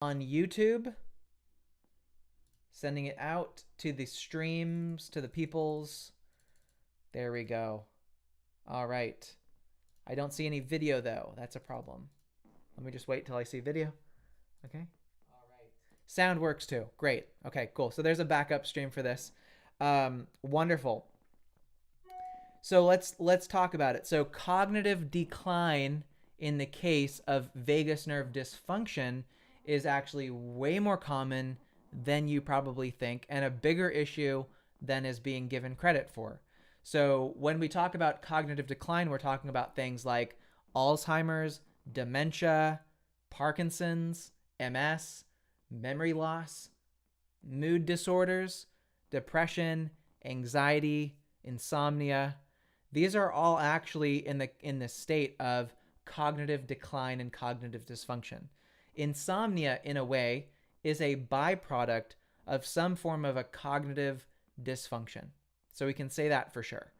on YouTube, sending it out to the streams, to the peoples. There we go. All right. I don't see any video though. That's a problem. Let me just wait till I see video. Okay. All right. Sound works too. Great. Okay, cool. So there's a backup stream for this. Wonderful. So let's talk about it. So cognitive decline in the case of vagus nerve dysfunction is actually way more common than you probably think, and a bigger issue than is being given credit for. So when we talk about cognitive decline, we're talking about things like Alzheimer's, dementia, Parkinson's, MS, memory loss, mood disorders, depression, anxiety, insomnia. These are all actually in the state of cognitive decline and cognitive dysfunction. Insomnia, in a way, is a byproduct of some form of a cognitive dysfunction. So we can say that for sure.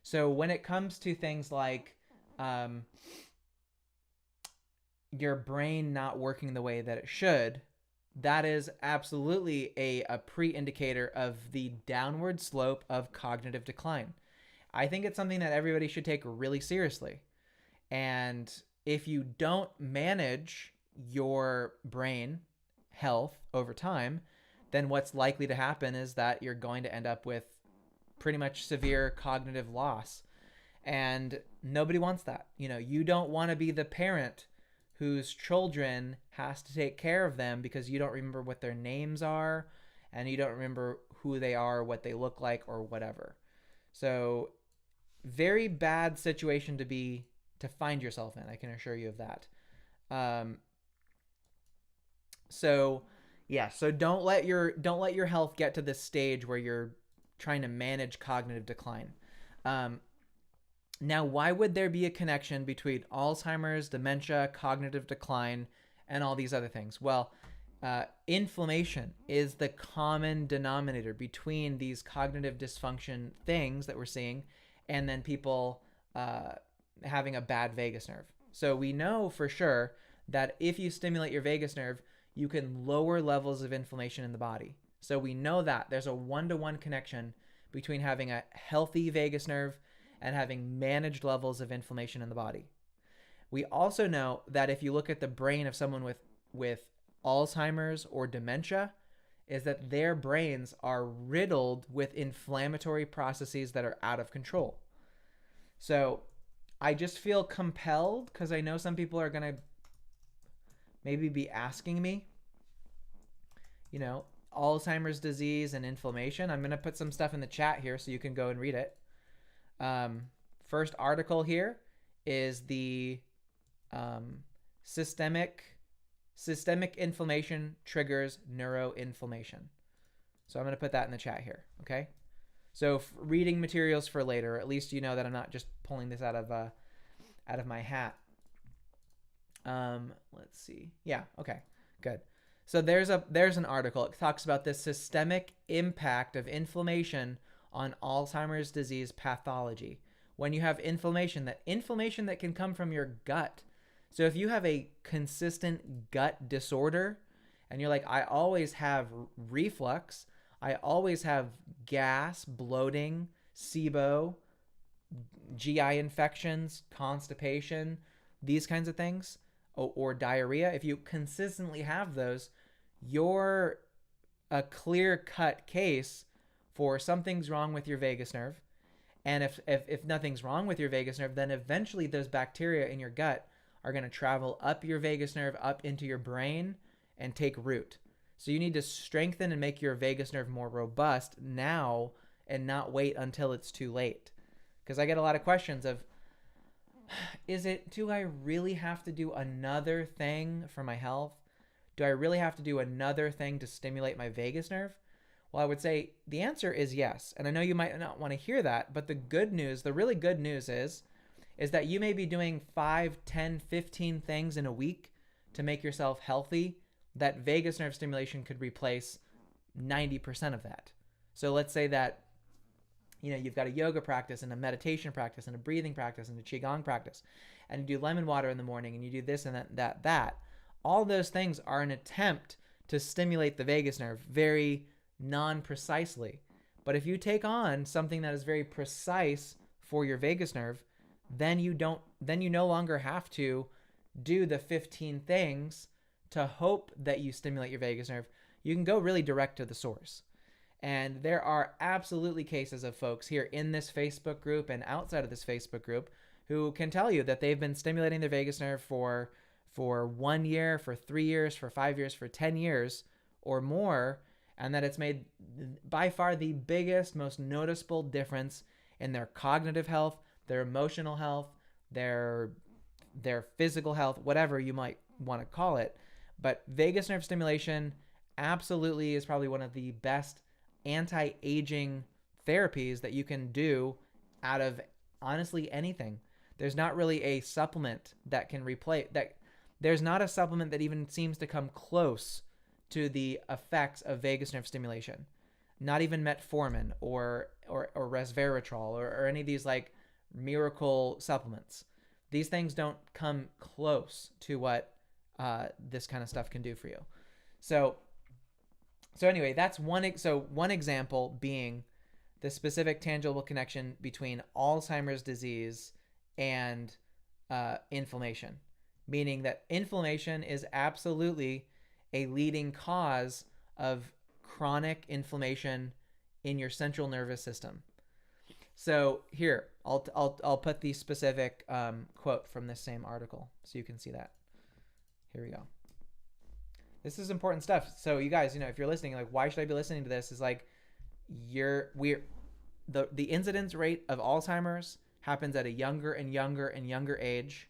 So when it comes to things like your brain not working the way that it should, that is absolutely a pre-indicator of the downward slope of cognitive decline. I think it's something that everybody should take really seriously. And if you don't manage your brain health over time, then what's likely to happen is that you're going to end up with pretty much severe cognitive loss. And nobody wants that. You don't want to be the parent whose children has to take care of them because you don't remember what their names are and you don't remember who they are, what they look like, or whatever. So very bad situation to find yourself in. I can assure you of that. So don't let your health get to this stage where you're trying to manage cognitive decline. Now, why would there be a connection between Alzheimer's, dementia, cognitive decline, and all these other things? Well, inflammation is the common denominator between these cognitive dysfunction things that we're seeing and then people having a bad vagus nerve. So we know for sure that if you stimulate your vagus nerve, you can lower levels of inflammation in the body. So we know that there's a one-to-one connection between having a healthy vagus nerve and having managed levels of inflammation in the body. We also know that if you look at the brain of someone with Alzheimer's or dementia, is that their brains are riddled with inflammatory processes that are out of control. So I just feel compelled, because I know some people are going to maybe be asking me, Alzheimer's disease and inflammation. I'm going to put some stuff in the chat here so you can go and read it. First article here is the systemic inflammation triggers neuroinflammation. So I'm going to put that in the chat here. Okay. So reading materials for later, at least you know that I'm not just pulling this out of my hat. Let's see. Yeah. Okay. Good. So there's an article. It talks about the systemic impact of inflammation on Alzheimer's disease pathology. When you have inflammation that can come from your gut. So if you have a consistent gut disorder and you're like, I always have reflux, I always have gas, bloating, SIBO, GI infections, constipation, these kinds of things, or diarrhea, if you consistently have those, you're a clear-cut case for something's wrong with your vagus nerve. And if nothing's wrong with your vagus nerve, then eventually those bacteria in your gut are going to travel up your vagus nerve, up into your brain, and take root. So you need to strengthen and make your vagus nerve more robust now and not wait until it's too late. Because I get a lot of questions of, do I really have to do another thing for my health? Do I really have to do another thing to stimulate my vagus nerve? Well, I would say the answer is yes. And I know you might not want to hear that, but the really good news is that you may be doing 5, 10, 15 things in a week to make yourself healthy. That vagus nerve stimulation could replace 90% of that. So let's say that you've got a yoga practice and a meditation practice and a breathing practice and a qigong practice, and you do lemon water in the morning and you do this and that. All those things are an attempt to stimulate the vagus nerve very non-precisely. But if you take on something that is very precise for your vagus nerve, then you no longer have to do the 15 things to hope that you stimulate your vagus nerve. You can go really direct to the source. And there are absolutely cases of folks here in this Facebook group and outside of this Facebook group who can tell you that they've been stimulating their vagus nerve for 1 year, for 3 years, for 5 years, for 10 years or more, and that it's made by far the biggest, most noticeable difference in their cognitive health, their emotional health, their physical health, whatever you might want to call it. But vagus nerve stimulation absolutely is probably one of the best anti-aging therapies that you can do out of honestly anything. There's not really a supplement that can replace that. There's not a supplement that even seems to come close to the effects of vagus nerve stimulation. Not even metformin or resveratrol or any of these like miracle supplements. These things don't come close to what this kind of stuff can do for you. So anyway, that's one example being the specific tangible connection between Alzheimer's disease and inflammation, meaning that inflammation is absolutely a leading cause of chronic inflammation in your central nervous system. So here, I'll put the specific quote from this same article so you can see that. Here we go. This is important stuff. So you guys, if you're listening, like, why should I be listening to this? Is like, the incidence rate of Alzheimer's happens at a younger and younger and younger age.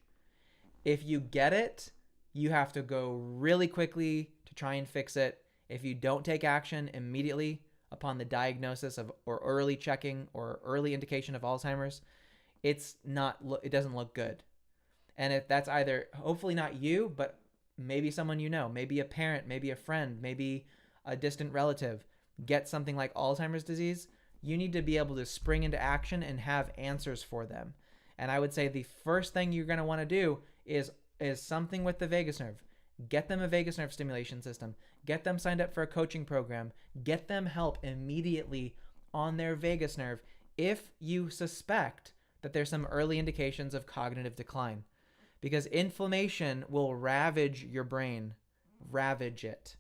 If you get it, you have to go really quickly to try and fix it. If you don't take action immediately upon the diagnosis of or early checking or early indication of Alzheimer's, it doesn't look good. And if that's either hopefully not you, but maybe someone you know, maybe a parent, maybe a friend, maybe a distant relative gets something like Alzheimer's disease, you need to be able to spring into action and have answers for them. And I would say the first thing you're going to want to do is something with the vagus nerve. Get them a vagus nerve stimulation system. Get them signed up for a coaching program. Get them help immediately on their vagus nerve if you suspect that there's some early indications of cognitive decline. Because inflammation will ravage your brain, ravage it.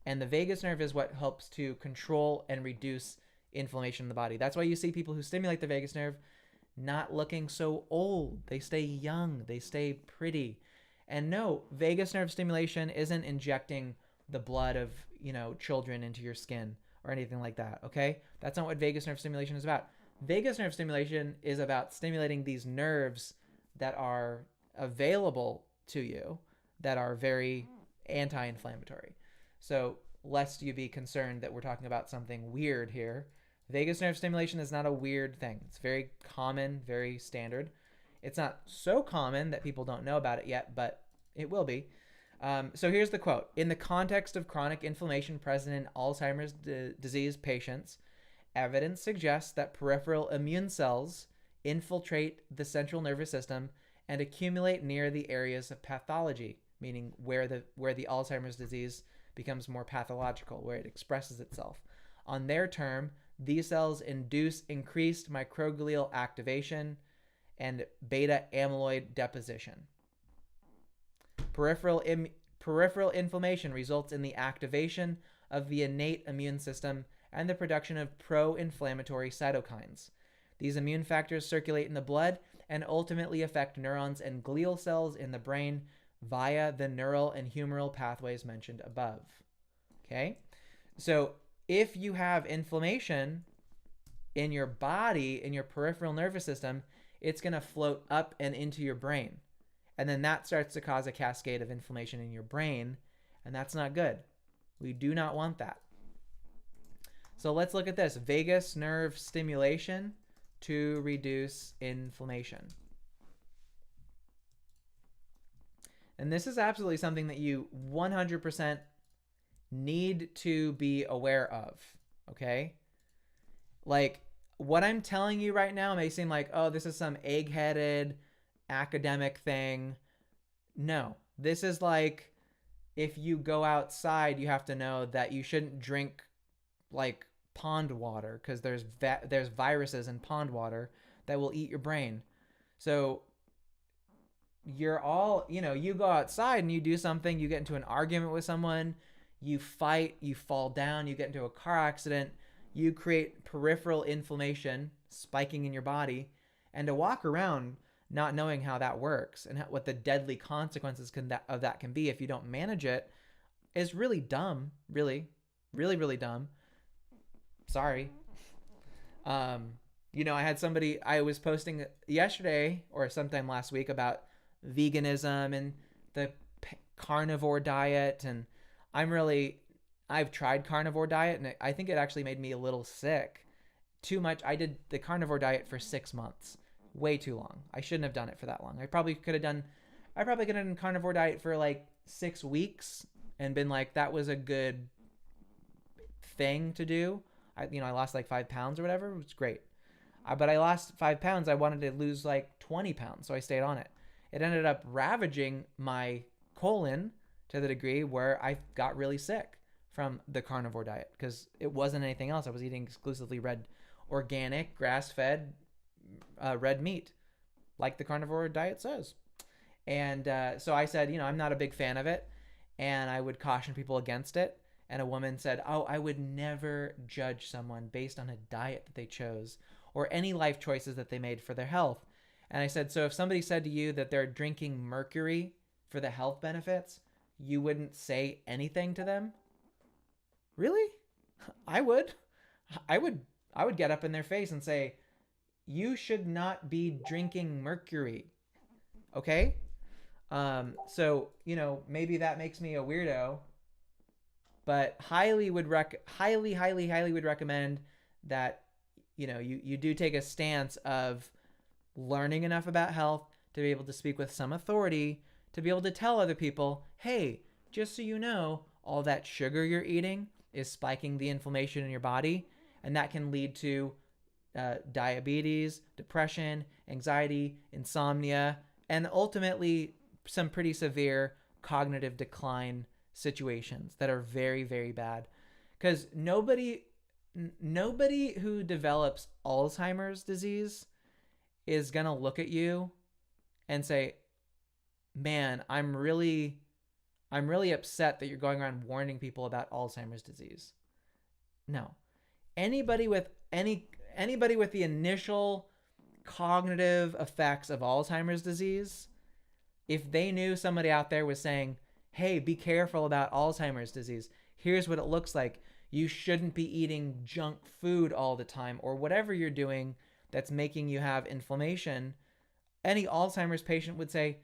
And the vagus nerve is what helps to control and reduce inflammation in the body. That's why you see people who stimulate the vagus nerve not looking so old. They stay young, they stay pretty. And no, vagus nerve stimulation isn't injecting the blood of, children into your skin or anything like that, okay? That's not what vagus nerve stimulation is about. Vagus nerve stimulation is about stimulating these nerves that are available to you that are very anti-inflammatory. So lest you be concerned that we're talking about something weird here, vagus nerve stimulation is not a weird thing. It's very common, very standard. It's not so common that people don't know about it yet, but it will be. So here's the quote. In the context of chronic inflammation present in Alzheimer's disease patients, evidence suggests that peripheral immune cells infiltrate the central nervous system and accumulate near the areas of pathology, meaning where the Alzheimer's disease becomes more pathological, where it expresses itself. On their term, these cells induce increased microglial activation and beta amyloid deposition. Peripheral inflammation results in the activation of the innate immune system and the production of pro-inflammatory cytokines. These immune factors circulate in the blood and ultimately affect neurons and glial cells in the brain via the neural and humoral pathways mentioned above. Okay? So if you have inflammation in your body, in your peripheral nervous system, it's going to float up and into your brain. And then that starts to cause a cascade of inflammation in your brain, and that's not good. We do not want that. So let's look at this. Vagus nerve stimulation to reduce inflammation. And this is absolutely something that you 100% need to be aware of, okay? Like, what I'm telling you right now may seem like, oh, this is some egg-headed academic thing. No, this is like if you go outside, you have to know that you shouldn't drink like pond water because there's viruses in pond water that will eat your brain. So you're all, you go outside and you do something, you get into an argument with someone, you fight, you fall down, you get into a car accident, you create peripheral inflammation spiking in your body. And to walk around not knowing how that works and what the deadly consequences of that can be if you don't manage it is really dumb. Really, really, really dumb. Sorry. I had somebody, I was posting yesterday or sometime last week about veganism and the carnivore diet, and I've tried carnivore diet, and I think it actually made me a little sick. Too much. I did the carnivore diet for 6 months. Way too long. I shouldn't have done it for that long. I probably could have done carnivore diet for like 6 weeks and been like, that was a good thing to do. I lost like 5 pounds or whatever. It was great. But I lost 5 pounds. I wanted to lose like 20 pounds, so I stayed on it. It ended up ravaging my colon to the degree where I got really sick from the carnivore diet because it wasn't anything else. I was eating exclusively organic, grass-fed, red meat, like the carnivore diet says. And so I said, I'm not a big fan of it, and I would caution people against it. And a woman said, oh, I would never judge someone based on a diet that they chose or any life choices that they made for their health. And I said, so if somebody said to you that they're drinking mercury for the health benefits, you wouldn't say anything to them? Really? I would. I would get up in their face and say, you should not be drinking mercury. Okay? So, maybe that makes me a weirdo, but highly would recommend that, you do take a stance of learning enough about health to be able to speak with some authority, to be able to tell other people, hey, just so you know, all that sugar you're eating is spiking the inflammation in your body, and that can lead to diabetes, depression, anxiety, insomnia, and ultimately some pretty severe cognitive decline situations that are very, very bad. Because nobody who develops Alzheimer's disease is gonna look at you and say, man, I'm really upset that you're going around warning people about Alzheimer's disease. No. Anybody with the initial cognitive effects of Alzheimer's disease, if they knew somebody out there was saying, hey, be careful about Alzheimer's disease, here's what it looks like, you shouldn't be eating junk food all the time, or whatever you're doing that's making you have inflammation, any Alzheimer's patient would say,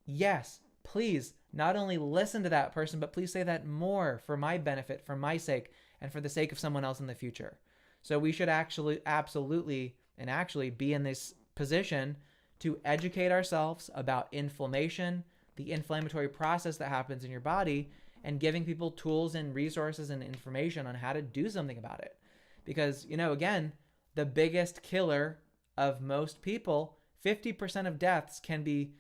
yes, please, not only listen to that person, but please say that more for my benefit, for my sake, and for the sake of someone else in the future. So we should absolutely be in this position to educate ourselves about inflammation, the inflammatory process that happens in your body, and giving people tools and resources and information on how to do something about it. Because, again, the biggest killer of most people, 50% of deaths can be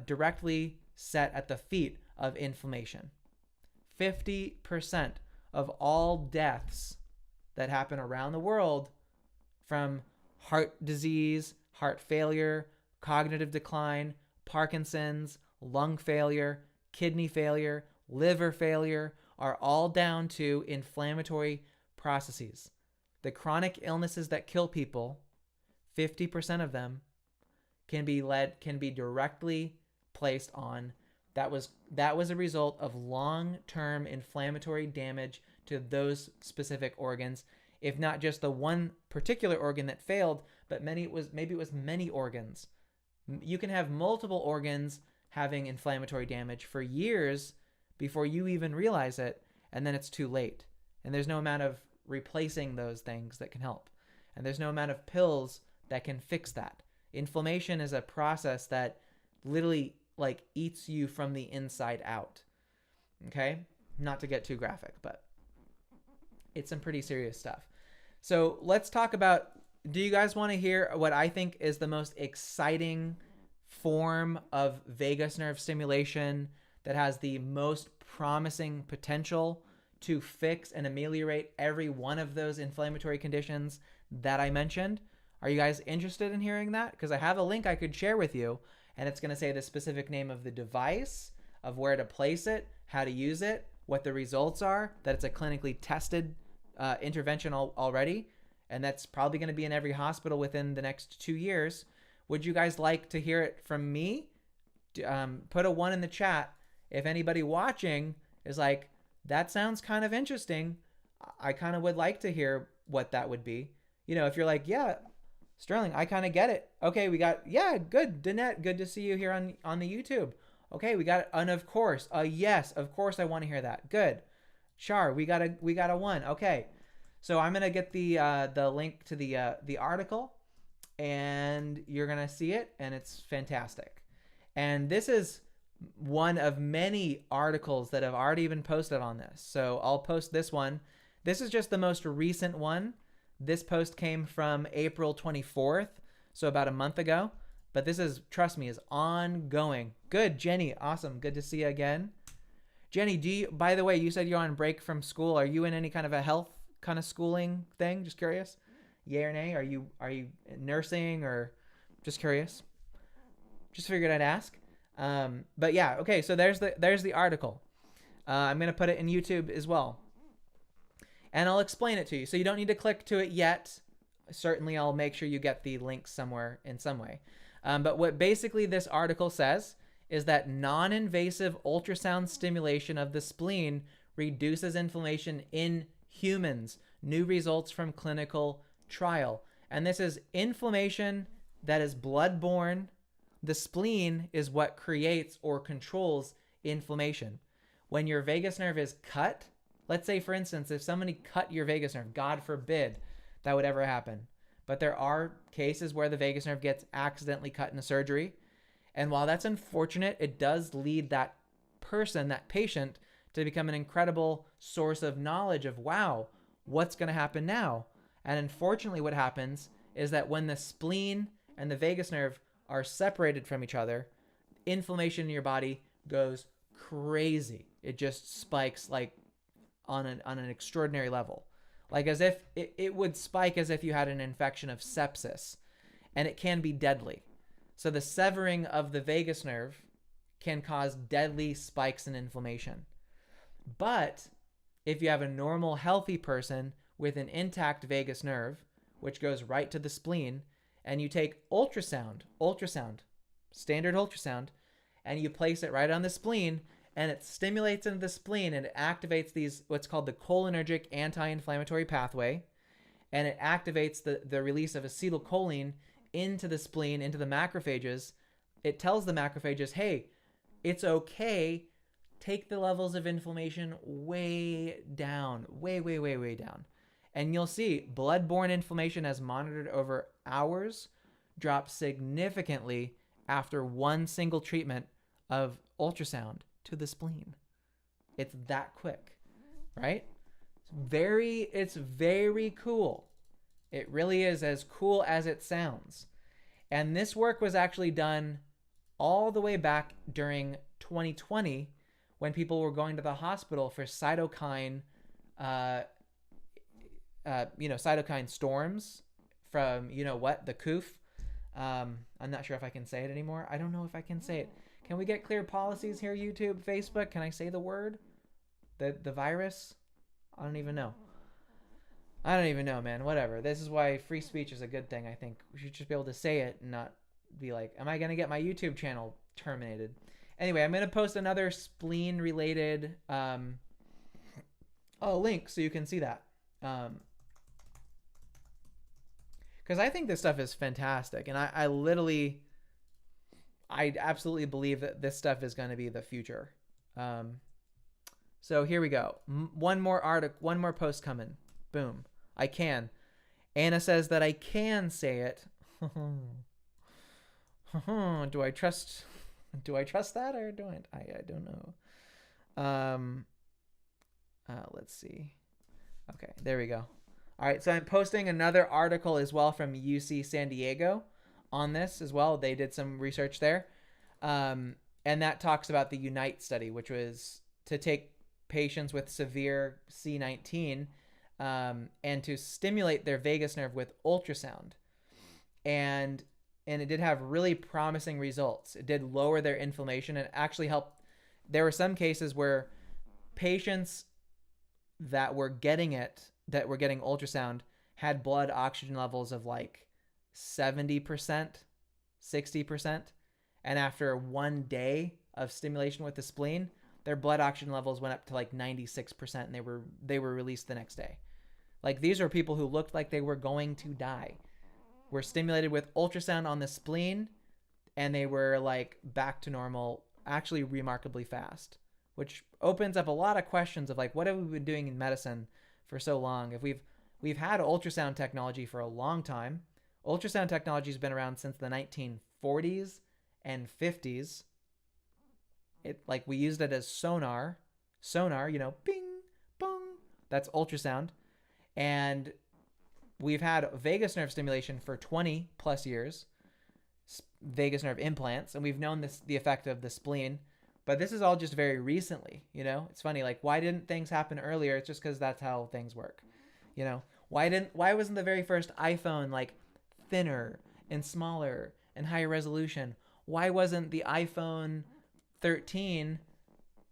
directly set at the feet of inflammation. 50% of all deaths that happen around the world from heart disease, heart failure, cognitive decline, Parkinson's, lung failure, kidney failure, liver failure are all down to inflammatory processes. The chronic illnesses that kill people, 50% of them can be directly placed on that was a result of long-term inflammatory damage to those specific organs, if not just the one particular organ that failed, but maybe it was many organs. You can have multiple organs having inflammatory damage for years before you even realize it, and then it's too late. And there's no amount of replacing those things that can help. And there's no amount of pills that can fix that. Inflammation is a process that literally eats you from the inside out. Okay? Not to get too graphic, but it's some pretty serious stuff. So let's talk about, do you guys want to hear what I think is the most exciting form of vagus nerve stimulation that has the most promising potential to fix and ameliorate every one of those inflammatory conditions that I mentioned. Are you guys interested in hearing that? Because I have a link I could share with you, and it's going to say the specific name of the device, of where to place it, how to use it, what the results are, that it's a clinically tested intervention already, and that's probably going to be in every hospital within the next 2 years. Would you guys like to hear it from me? Put a 1 in the chat if anybody watching is like, that sounds kind of interesting. I kind of would like to hear what that would be. You know, if you're like, yeah, Sterling, I kind of get it. Okay, we got, yeah, good. Danette, good to see you here on the YouTube. Okay, we got an of course. Yes, of course I want to hear that. Good. Char, we got a 1. Okay. So I'm gonna get the link to the article, and you're gonna see it, and it's fantastic. And this is one of many articles that have already been posted on this. So I'll post this one. This is just the most recent one. This post came from April 24th, so about a month ago. But this is, trust me, is ongoing. Good, Jenny. Awesome. Good to see you again. Jenny, by the way, you said you're on break from school. Are you in any kind of a health kind of schooling thing? Just curious. Yay or nay? Are you nursing, or just curious? Just figured I'd ask. But yeah, okay. So there's the article. I'm gonna put it in YouTube as well, and I'll explain it to you. So you don't need to click to it yet. Certainly, I'll make sure you get the link somewhere in some way. But what basically this article says is that non-invasive ultrasound stimulation of the spleen reduces inflammation in humans. New results from clinical trial. And this is inflammation that is blood-borne. The spleen is what creates or controls inflammation. When your vagus nerve is cut, let's say, for instance, if somebody cut your vagus nerve, God forbid that would ever happen. But there are cases where the vagus nerve gets accidentally cut in a surgery. And while that's unfortunate, it does lead that person, that patient, to become an incredible source of knowledge of, wow, what's going to happen now? And unfortunately, what happens is that when the spleen and the vagus nerve are separated from each other, inflammation in your body goes crazy. It just spikes like on an extraordinary level. Like as if it would spike as if you had an infection of sepsis, and it can be deadly. So the severing of the vagus nerve can cause deadly spikes in inflammation. But if you have a normal, healthy person with an intact vagus nerve, which goes right to the spleen, and you take ultrasound, standard ultrasound, and you place it right on the spleen, and it stimulates into the spleen, and it activates these, what's called the cholinergic anti-inflammatory pathway, and it activates the release of acetylcholine into the spleen, into the macrophages. It tells the macrophages, hey, it's okay, take the levels of inflammation way down, way down. And you'll see blood-borne inflammation, as monitored over hours, drops significantly after one single treatment of ultrasound to the spleen. It's that quick, right? It's very cool. It really is as cool as it sounds. And this work was actually done all the way back during 2020, when people were going to the hospital for cytokine storms from, the COOF. I'm not sure if I can say it anymore. I don't know if I can say it. Can we get clear policies here, YouTube, Facebook? Can I say the word? The virus? I don't even know. I don't even know, man. Whatever. This is why free speech is a good thing, I think. We should just be able to say it and not be like, am I going to get my YouTube channel terminated? Anyway, I'm going to post another spleen-related link so you can see that. Because I think this stuff is fantastic. And I absolutely believe that this stuff is going to be the future. So here we go. One more post coming. Boom. I can. Anna says that I can say it. Do I trust that, or don't I don't know. Let's see. Okay, there we go. All right, so I'm posting another article as well from UC San Diego on this as well. They did some research there. And And that talks about the UNITE study, which was to take patients with severe C19 and to stimulate their vagus nerve with ultrasound. And it did have really promising results. It did lower their inflammation and actually helped. There were some cases where patients that were getting ultrasound had blood oxygen levels of like 70%, 60%. And after 1 day of stimulation with the spleen, their blood oxygen levels went up to like 96%, and they were released the next day. Like, these are people who looked like they were going to die. Were stimulated with ultrasound on the spleen, and they were like back to normal, actually remarkably fast, which opens up a lot of questions of like, what have we been doing in medicine for so long? If we've had ultrasound technology for a long time. Ultrasound technology has been around since the 1940s and 50s. It, like, we used it as sonar, bing, bong. That's ultrasound. And we've had vagus nerve stimulation for 20 plus years, vagus nerve implants, and we've known the effect of the spleen. But this is all just very recently, It's funny, like, why didn't things happen earlier? It's just because that's how things work, Why wasn't the very first iPhone like thinner and smaller and higher resolution? Why wasn't the iPhone 13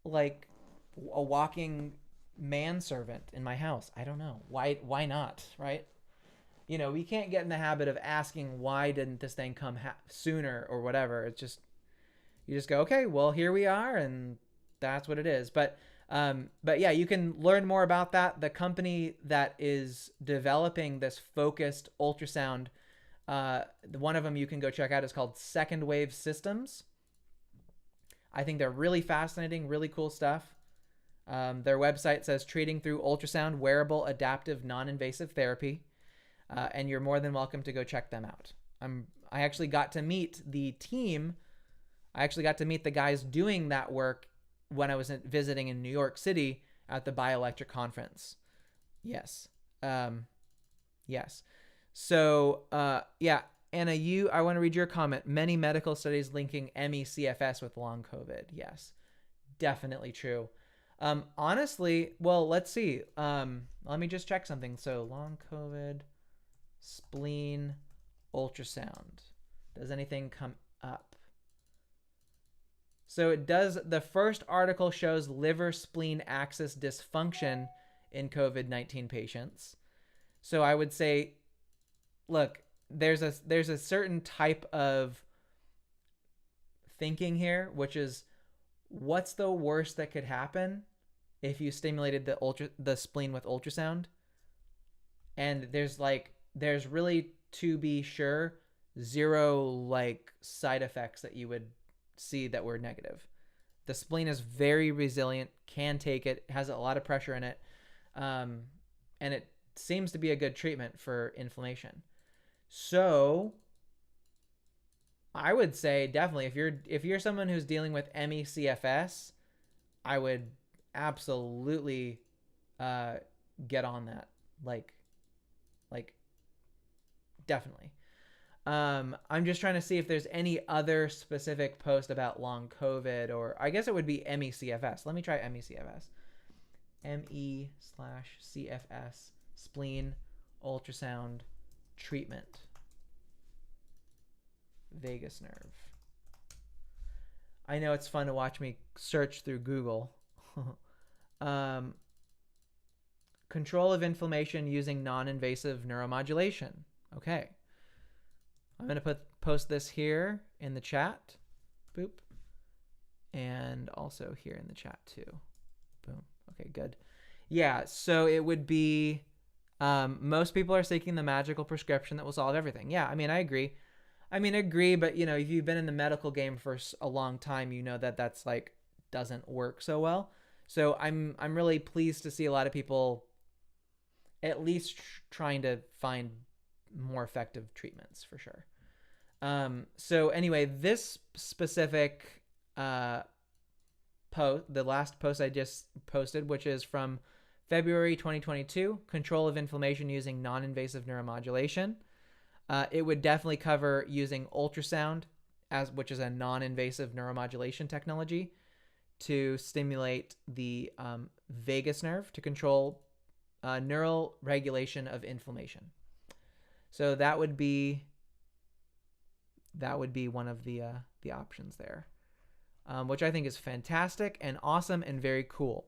like a walking manservant in my house? I don't know. Why not, right? We can't get in the habit of asking why didn't this thing come sooner or whatever. It's just, you just go, okay, well, here we are, and that's what it is. But yeah, you can learn more about that. The company that is developing this focused ultrasound, one of them you can go check out is called Second Wave Systems. I think they're really fascinating, really cool stuff. Their website says treating through ultrasound, wearable, adaptive, non-invasive therapy. And you're more than welcome to go check them out. I actually got to meet the team. I actually got to meet the guys doing that work when I was visiting in New York City at the Bioelectric Conference. Yes. Yes. So, yeah, Anna, I want to read your comment. Many medical studies linking ME/CFS with long COVID. Yes, definitely true. Honestly, well, let's see. Let me just check something. So long COVID, spleen, ultrasound. Does anything come up? So it does. The first article shows liver spleen axis dysfunction in COVID-19 patients. So I would say, look, there's a certain type of thinking here, which is, what's the worst that could happen if you stimulated the spleen with ultrasound? And there's really, to be sure, zero like side effects that you would see that were negative. The spleen is very resilient, can take it, has a lot of pressure in it, and it seems to be a good treatment for inflammation. So I would say definitely, if you're someone who's dealing with ME/CFS, I would absolutely get on that. Like definitely. I'm just trying to see if there's any other specific post about long COVID, or I guess it would be ME/CFS. Let me try ME/CFS. ME/CFS spleen ultrasound treatment. Vagus nerve. I know it's fun to watch me search through Google. Control of inflammation using non-invasive neuromodulation. Okay. I'm going to post this here in the chat. Boop. And also here in the chat too. Boom. Okay, good. Yeah, so it would be, most people are seeking the magical prescription that will solve everything. Yeah, I mean, I agree. But if you've been in the medical game for a long time, you know that that's like doesn't work so well. So I'm really pleased to see a lot of people at least trying to find more effective treatments for sure. So anyway, this specific post, the last post I just posted, which is from February 2022, control of inflammation using non-invasive neuromodulation. It would definitely cover using ultrasound which is a non-invasive neuromodulation technology to stimulate the vagus nerve to control neural regulation of inflammation. So that would be one of the options there, which I think is fantastic and awesome and very cool.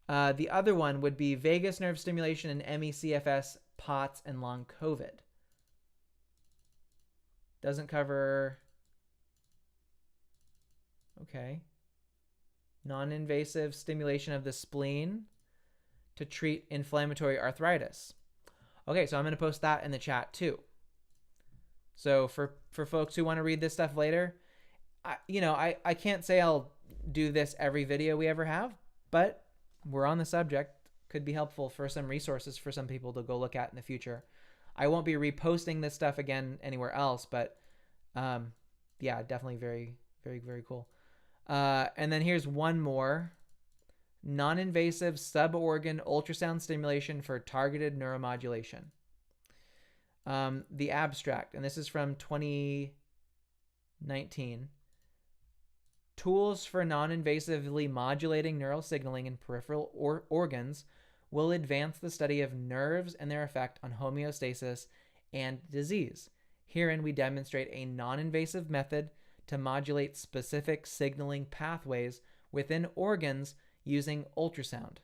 The other one would be vagus nerve stimulation in ME/CFS, POTS, and long COVID. Doesn't cover. Okay. Non-invasive stimulation of the spleen to treat inflammatory arthritis. Okay, so I'm going to post that in the chat too. So for folks who want to read this stuff later, I can't say I'll do this every video we ever have, but we're on the subject. Could be helpful for some resources for some people to go look at in the future. I won't be reposting this stuff again anywhere else, but yeah, definitely very, very, very cool. And then here's one more. Non-invasive suborgan ultrasound stimulation for targeted neuromodulation. The abstract, and this is from 2019. Tools for non-invasively modulating neural signaling in peripheral organs will advance the study of nerves and their effect on homeostasis and disease. Herein, we demonstrate a non-invasive method to modulate specific signaling pathways within organs using ultrasound.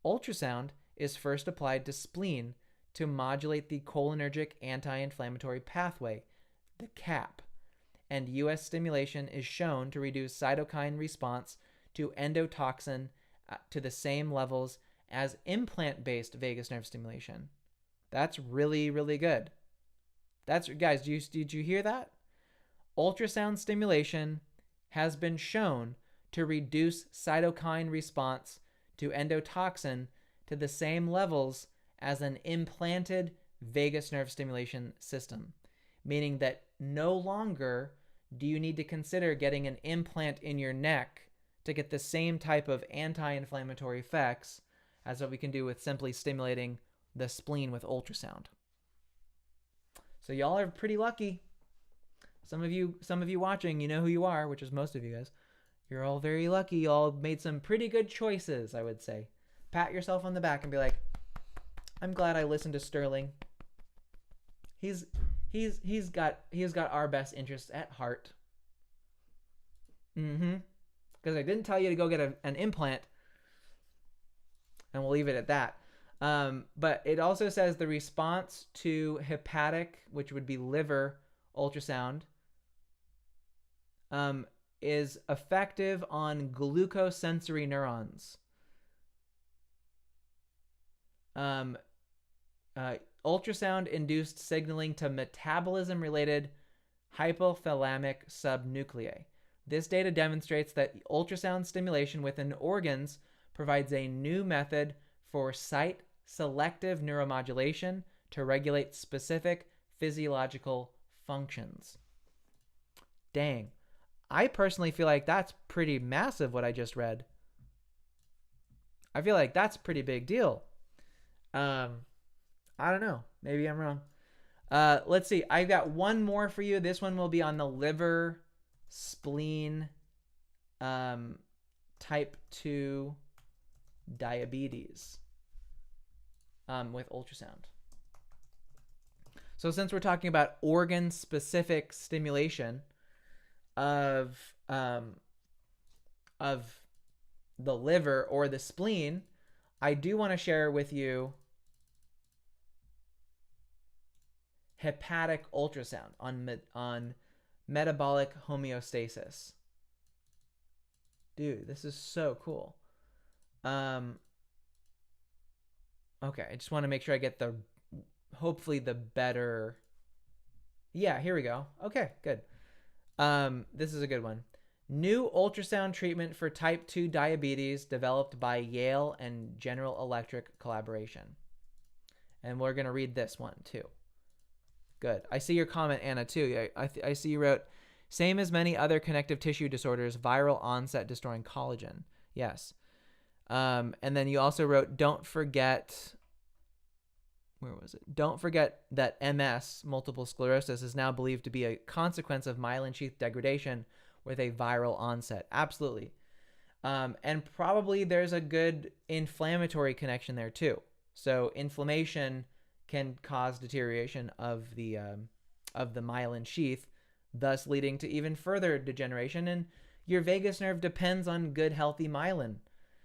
Ultrasound is first applied to spleen to modulate the cholinergic anti-inflammatory pathway, the CAP, and US stimulation is shown to reduce cytokine response to endotoxin to the same levels as implant-based vagus nerve stimulation. That's really, really good. Guys, did you hear that? Ultrasound stimulation has been shown to reduce cytokine response to endotoxin to the same levels as an implanted vagus nerve stimulation system, meaning that no longer do you need to consider getting an implant in your neck to get the same type of anti-inflammatory effects as what we can do with simply stimulating the spleen with ultrasound. So y'all are pretty lucky. Some of you watching, you know who you are, which is most of you guys. You're all very lucky. Y'all made some pretty good choices, I would say. Pat yourself on the back and be like, I'm glad I listened to Sterling. He's got our best interests at heart. Because I didn't tell you to go get an implant, and we'll leave it at that. But it also says the response to hepatic, which would be liver ultrasound, is effective on glucosensory neurons. Ultrasound-induced signaling to metabolism-related hypothalamic subnuclei. This data demonstrates that ultrasound stimulation within organs provides a new method for site-selective neuromodulation to regulate specific physiological functions. Dang. I personally feel like that's pretty massive what I just read. I feel like that's a pretty big deal. I don't know. Maybe I'm wrong. Let's see. I've got one more for you. This one will be on the liver, spleen, type 2 diabetes with ultrasound. So since we're talking about organ-specific stimulation of the liver or the spleen, I do want to share with you hepatic ultrasound on metabolic homeostasis. Dude, this is so cool. Okay, I just want to make sure I get hopefully the better. Yeah, here we go. Okay, good. This is a good one. New ultrasound treatment for type 2 diabetes developed by Yale and General Electric collaboration. And we're going to read this one too. Good. I see your comment, Anna, too. I see you wrote, same as many other connective tissue disorders, viral onset destroying collagen. Yes. And then you also wrote, don't forget where was it? Don't forget that MS, multiple sclerosis, is now believed to be a consequence of myelin sheath degradation with a viral onset. Absolutely. And probably there's a good inflammatory connection there too. So inflammation can cause deterioration of the myelin sheath, thus leading to even further degeneration. And your vagus nerve depends on good, healthy myelin.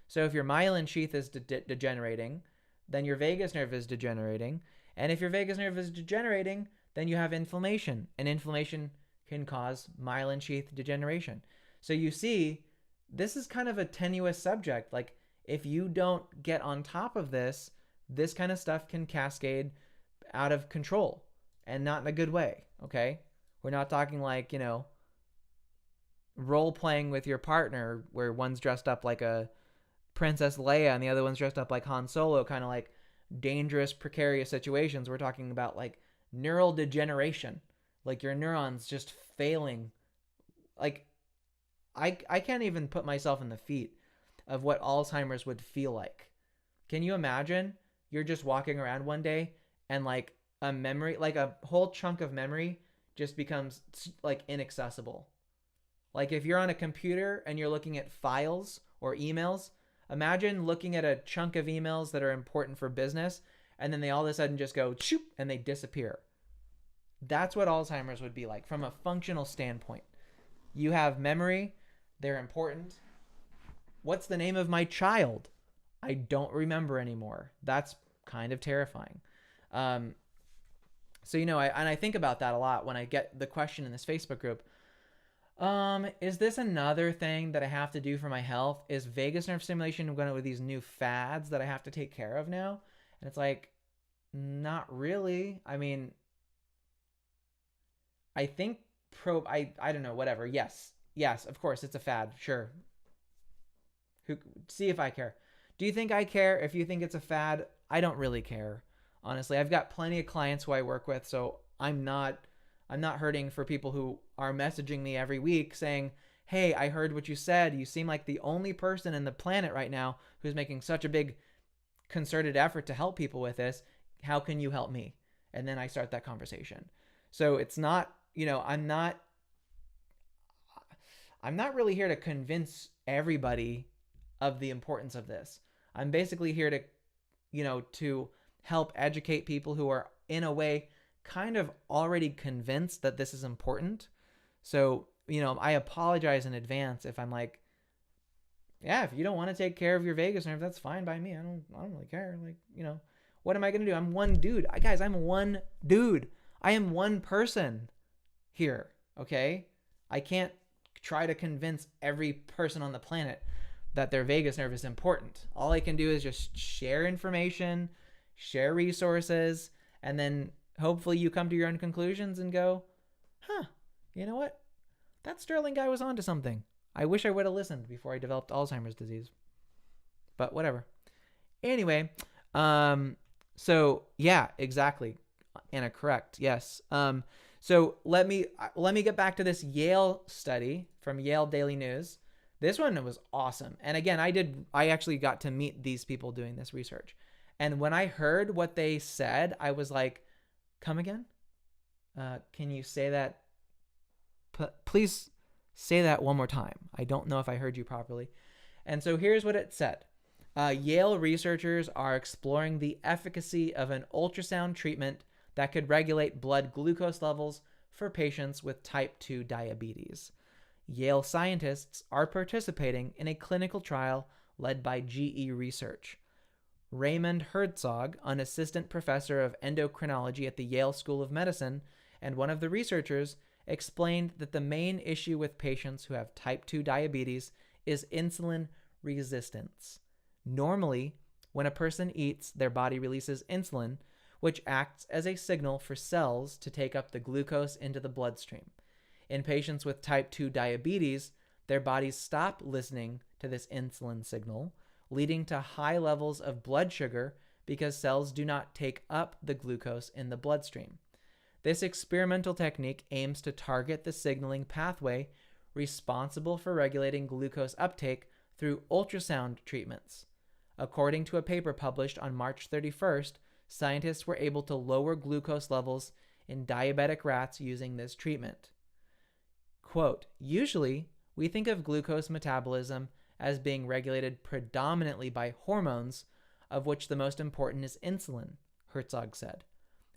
So if your myelin sheath is degenerating, then your vagus nerve is degenerating. And if your vagus nerve is degenerating, then you have inflammation. And inflammation can cause myelin sheath degeneration. So you see, this is kind of a tenuous subject. Like, if you don't get on top of this, this kind of stuff can cascade out of control, and not in a good way, okay? We're not talking like, role playing with your partner where one's dressed up like a Princess Leia and the other one's dressed up like Han Solo, kind of like dangerous, precarious situations. We're talking about like neural degeneration, like your neurons just failing. Like, I can't even put myself in the feet of what Alzheimer's would feel like. Can you imagine you're just walking around one day and like a memory, like a whole chunk of memory just becomes like inaccessible? Like if you're on a computer and you're looking at files or emails, imagine looking at a chunk of emails that are important for business and then they all of a sudden just go shoop and they disappear. That's what Alzheimer's would be like from a functional standpoint. You have memory, they're important. What's the name of my child? I don't remember anymore. That's kind of terrifying. So, I think about that a lot when I get the question in this Facebook group. Is this another thing that I have to do for my health? Is vagus nerve stimulation going with these new fads that I have to take care of now? And it's like, not really. I mean, I think I don't know, whatever. Yes, of course, it's a fad. Sure. See if I care. Do you think I care if you think it's a fad? I don't really care. Honestly, I've got plenty of clients who I work with, so I'm not hurting for people who are messaging me every week saying, "Hey, I heard what you said. You seem like the only person in the planet right now who's making such a big concerted effort to help people with this. How can you help me?" And then I start that conversation. So it's not, I'm not really here to convince everybody of the importance of this. I'm basically here to, to help educate people who are in a way kind of already convinced that this is important. So, I apologize in advance if I'm like, yeah, if you don't want to take care of your vagus nerve, that's fine by me. I don't really care. Like, what am I going to do? I'm one dude. Guys, I'm one dude. I am one person here. Okay. I can't try to convince every person on the planet that their vagus nerve is important. All I can do is just share information, share resources, and then hopefully you come to your own conclusions and go, you know what? That Sterling guy was onto something. I wish I would have listened before I developed Alzheimer's disease. But whatever. Anyway, so yeah, exactly. Anna, correct. Yes. So let me get back to this Yale study from Yale Daily News. This one was awesome. And again, I actually got to meet these people doing this research. And when I heard what they said, I was like, come again? Can you say that? Please say that one more time. I don't know if I heard you properly. And so here's what it said. Yale researchers are exploring the efficacy of an ultrasound treatment that could regulate blood glucose levels for patients with type 2 diabetes. Yale scientists are participating in a clinical trial led by GE Research. Raymond Herzog, an assistant professor of endocrinology at the Yale School of Medicine and one of the researchers, explained that the main issue with patients who have type 2 diabetes is insulin resistance. Normally, when a person eats, their body releases insulin, which acts as a signal for cells to take up the glucose into the bloodstream. In patients with type 2 diabetes, their bodies stop listening to this insulin signal, leading to high levels of blood sugar because cells do not take up the glucose in the bloodstream. This experimental technique aims to target the signaling pathway responsible for regulating glucose uptake through ultrasound treatments. According to a paper published on March 31st, scientists were able to lower glucose levels in diabetic rats using this treatment. Quote, usually, we think of glucose metabolism as being regulated predominantly by hormones, of which the most important is insulin, Herzog said.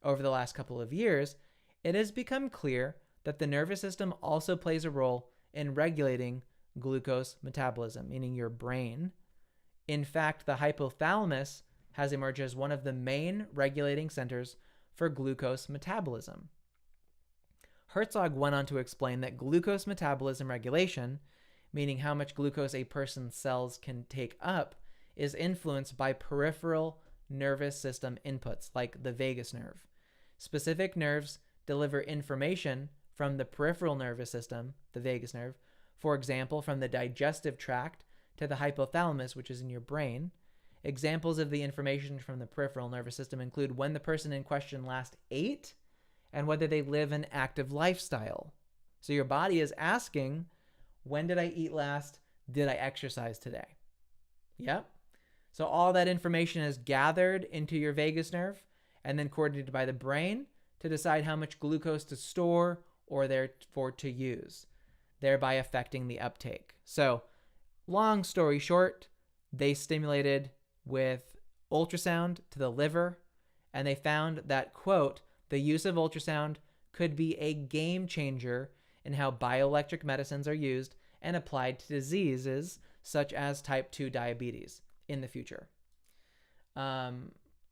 Over the last couple of years, it has become clear that the nervous system also plays a role in regulating glucose metabolism, meaning your brain. In fact, the hypothalamus has emerged as one of the main regulating centers for glucose metabolism. Herzog went on to explain that glucose metabolism regulation, meaning how much glucose a person's cells can take up, is influenced by peripheral nervous system inputs like the vagus nerve. Specific nerves deliver information from the peripheral nervous system, the vagus nerve, for example, from the digestive tract to the hypothalamus, which is in your brain. Examples of the information from the peripheral nervous system include when the person in question last ate and whether they live an active lifestyle. So your body is asking, when did I eat last? Did I exercise today? Yep. So all that information is gathered into your vagus nerve and then coordinated by the brain to decide how much glucose to store or therefore to use, thereby affecting the uptake. So long story short, they stimulated with ultrasound to the liver, and they found that, quote, the use of ultrasound could be a game changer in how bioelectric medicines are used and applied to diseases such as type 2 diabetes in the future.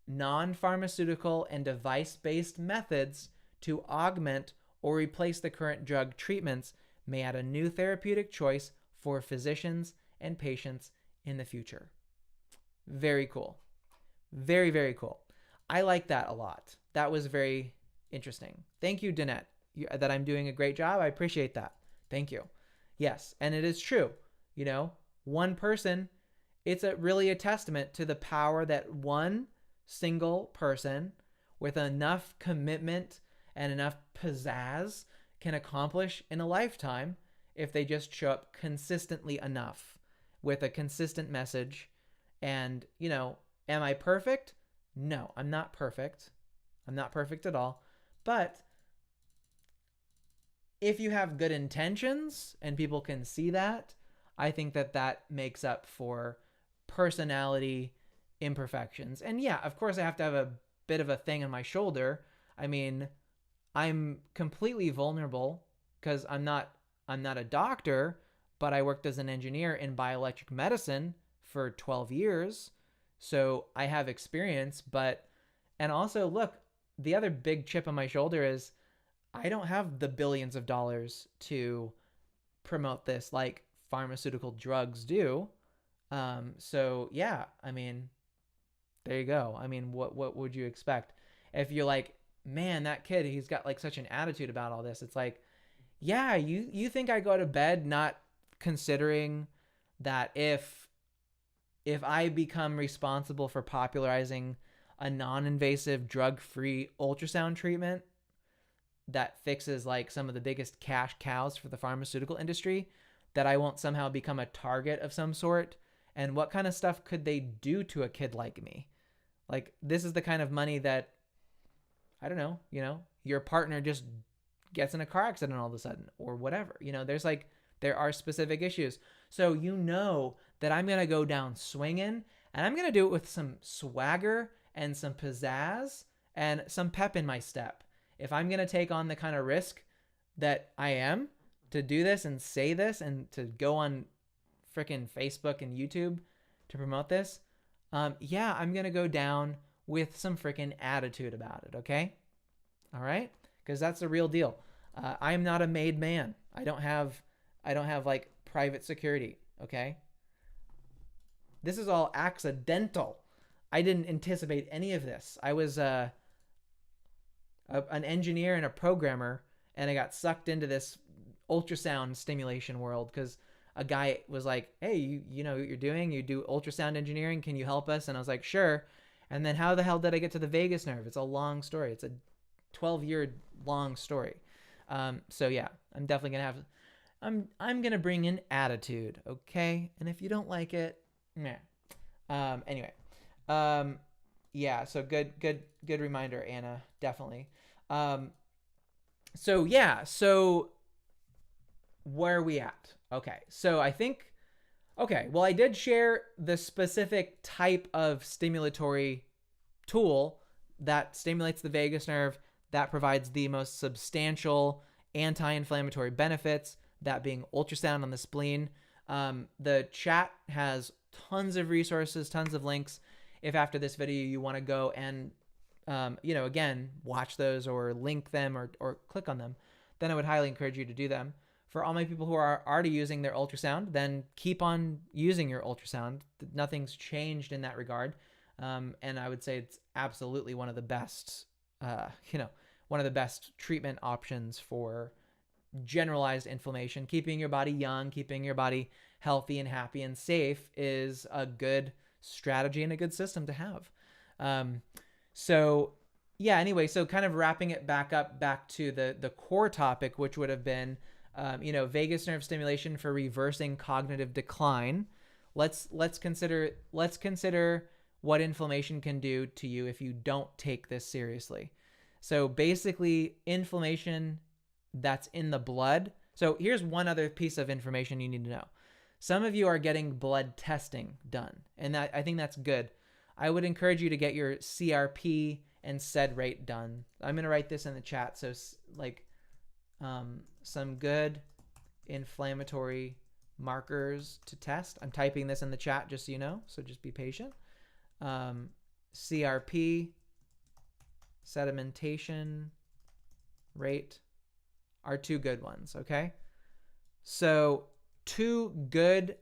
Non-pharmaceutical and device-based methods to augment or replace the current drug treatments may add a new therapeutic choice for physicians and patients in the future. Very cool. Very, very cool. I like that a lot. That was very interesting. Thank you, Danette, that I'm doing a great job. I appreciate that. Thank you. Yes, and it is true. You know, one person, it's really a testament to the power that one single person with enough commitment and enough pizzazz can accomplish in a lifetime if they just show up consistently enough with a consistent message. And, you know, am I perfect? No, I'm not perfect. I'm not perfect at all. But if you have good intentions and people can see that, I think that that makes up for personality imperfections. And yeah, of course I have to have a bit of a thing on my shoulder. I mean, I'm completely vulnerable because I'm not a doctor, but I worked as an engineer in bioelectric medicine for 12 years. So I have experience, and also look, the other big chip on my shoulder is I don't have the billions of dollars to promote this like pharmaceutical drugs do. So yeah, I mean, there you go. I mean, what would you expect? If you're like, man, that kid, he's got like such an attitude about all this. It's like, yeah, you think I go to bed not considering that if I become responsible for popularizing a non-invasive drug-free ultrasound treatment that fixes like some of the biggest cash cows for the pharmaceutical industry, that I won't somehow become a target of some sort? And what kind of stuff could they do to a kid like me? Like, this is the kind of money that, I don't know, you know, your partner just gets in a car accident all of a sudden or whatever. You know, there are specific issues. So you know that I'm going to go down swinging, and I'm going to do it with some swagger and some pizzazz and some pep in my step. If I'm going to take on the kind of risk that I am to do this and say this and to go on freaking Facebook and YouTube to promote this, yeah, I'm going to go down with some freaking attitude about it, okay? All right? Because that's the real deal. I'm not a made man. I don't have like private security, okay? This is all accidental. I didn't anticipate any of this. I was an engineer and a programmer, and I got sucked into this ultrasound stimulation world because a guy was like, hey, you know what you're doing? You do ultrasound engineering. Can you help us? And I was like, sure. And then how the hell did I get to the vagus nerve? It's a long story. It's a 12-year long story. So yeah, I'm definitely going to have, I'm going to bring in attitude. Okay. And if you don't like it, meh. Anyway, Yeah, so good reminder, Anna. Definitely. Um, so yeah, so where are we at? Okay, so I think okay. Well, I did share the specific type of stimulatory tool that stimulates the vagus nerve that provides the most substantial anti-inflammatory benefits. That being ultrasound on the spleen. The chat has tons of resources, tons of links. If after this video you want to go and again, watch those or link them or click on them, then I would highly encourage you to do them. For all my people who are already using their ultrasound, then keep on using your ultrasound. Nothing's changed in that regard. And I would say it's absolutely one of the best, one of the best treatment options for generalized inflammation. Keeping your body young, keeping your body healthy and happy and safe is a good strategy and a good system to have. So yeah, anyway, so kind of wrapping it back to the core topic, which would have been, vagus nerve stimulation for reversing cognitive decline. Let's consider what inflammation can do to you if you don't take this seriously. So basically, inflammation that's in the blood. So here's one other piece of information you need to know. Some of you are getting blood testing done, and I think that's good. I would encourage you to get your CRP and SED rate done. I'm going to write this in the chat. So some good inflammatory markers to test. I'm typing this in the chat just so you know, so just be patient. CRP, sedimentation rate are two good ones, okay? So two good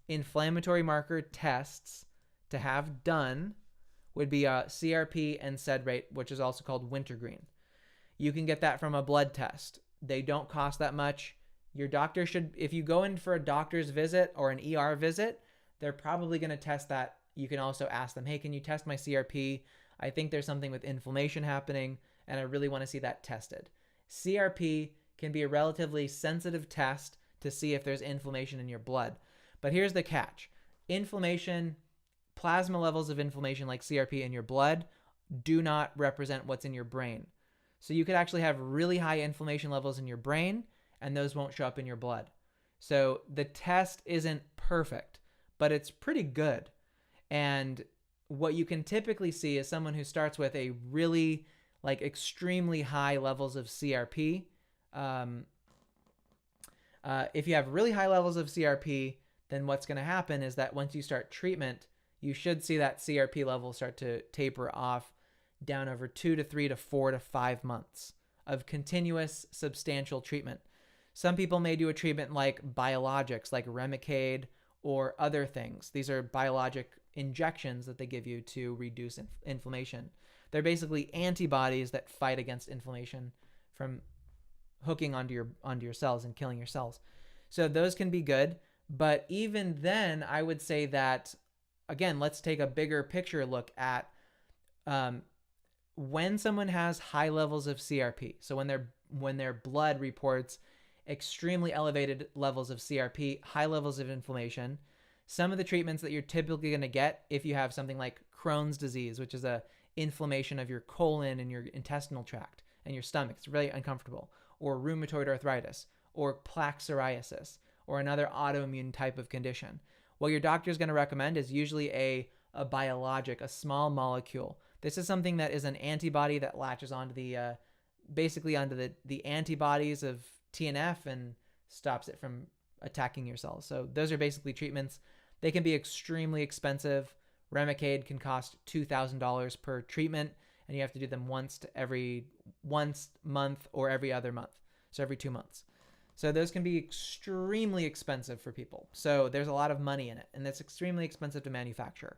inflammatory marker tests to have done would be a CRP and SED rate, which is also called wintergreen. You can get that from a blood test. They don't cost that much. Your doctor should, if you go in for a doctor's visit or an ER visit, they're probably going to test that. You can also ask them, hey, can you test my CRP? I think there's something with inflammation happening, and I really want to see that tested. CRP can be a relatively sensitive test to see if there's inflammation in your blood. But here's the catch. Inflammation, plasma levels of inflammation like CRP in your blood do not represent what's in your brain. So you could actually have really high inflammation levels in your brain, and those won't show up in your blood. So the test isn't perfect, but it's pretty good. And what you can typically see is someone who starts with a really extremely high levels of CRP. If you have really high levels of CRP, then what's going to happen is that once you start treatment, you should see that CRP level start to taper off down over 2 to 3 to 4 to 5 months of continuous substantial treatment. Some people may do a treatment like biologics, like Remicade or other things. These are biologic injections that they give you to reduce inflammation. They're basically antibodies that fight against inflammation from hooking onto your cells and killing your cells. So those can be good, but even then, I would say that, again, let's take a bigger picture look at when someone has high levels of CRP. So when their blood reports extremely elevated levels of CRP, high levels of inflammation, some of the treatments that you're typically going to get if you have something like Crohn's disease, which is a inflammation of your colon and your intestinal tract and your stomach, it's really uncomfortable, or rheumatoid arthritis, or plaque psoriasis, or another autoimmune type of condition. What your doctor is going to recommend is usually a biologic, a small molecule. This is something that is an antibody that latches onto the antibodies of TNF and stops it from attacking your cells. So those are basically treatments. They can be extremely expensive. Remicade can cost $2,000 per treatment, and you have to do them once month or every other month. So every 2 months. So those can be extremely expensive for people. So there's a lot of money in it, and it's extremely expensive to manufacture.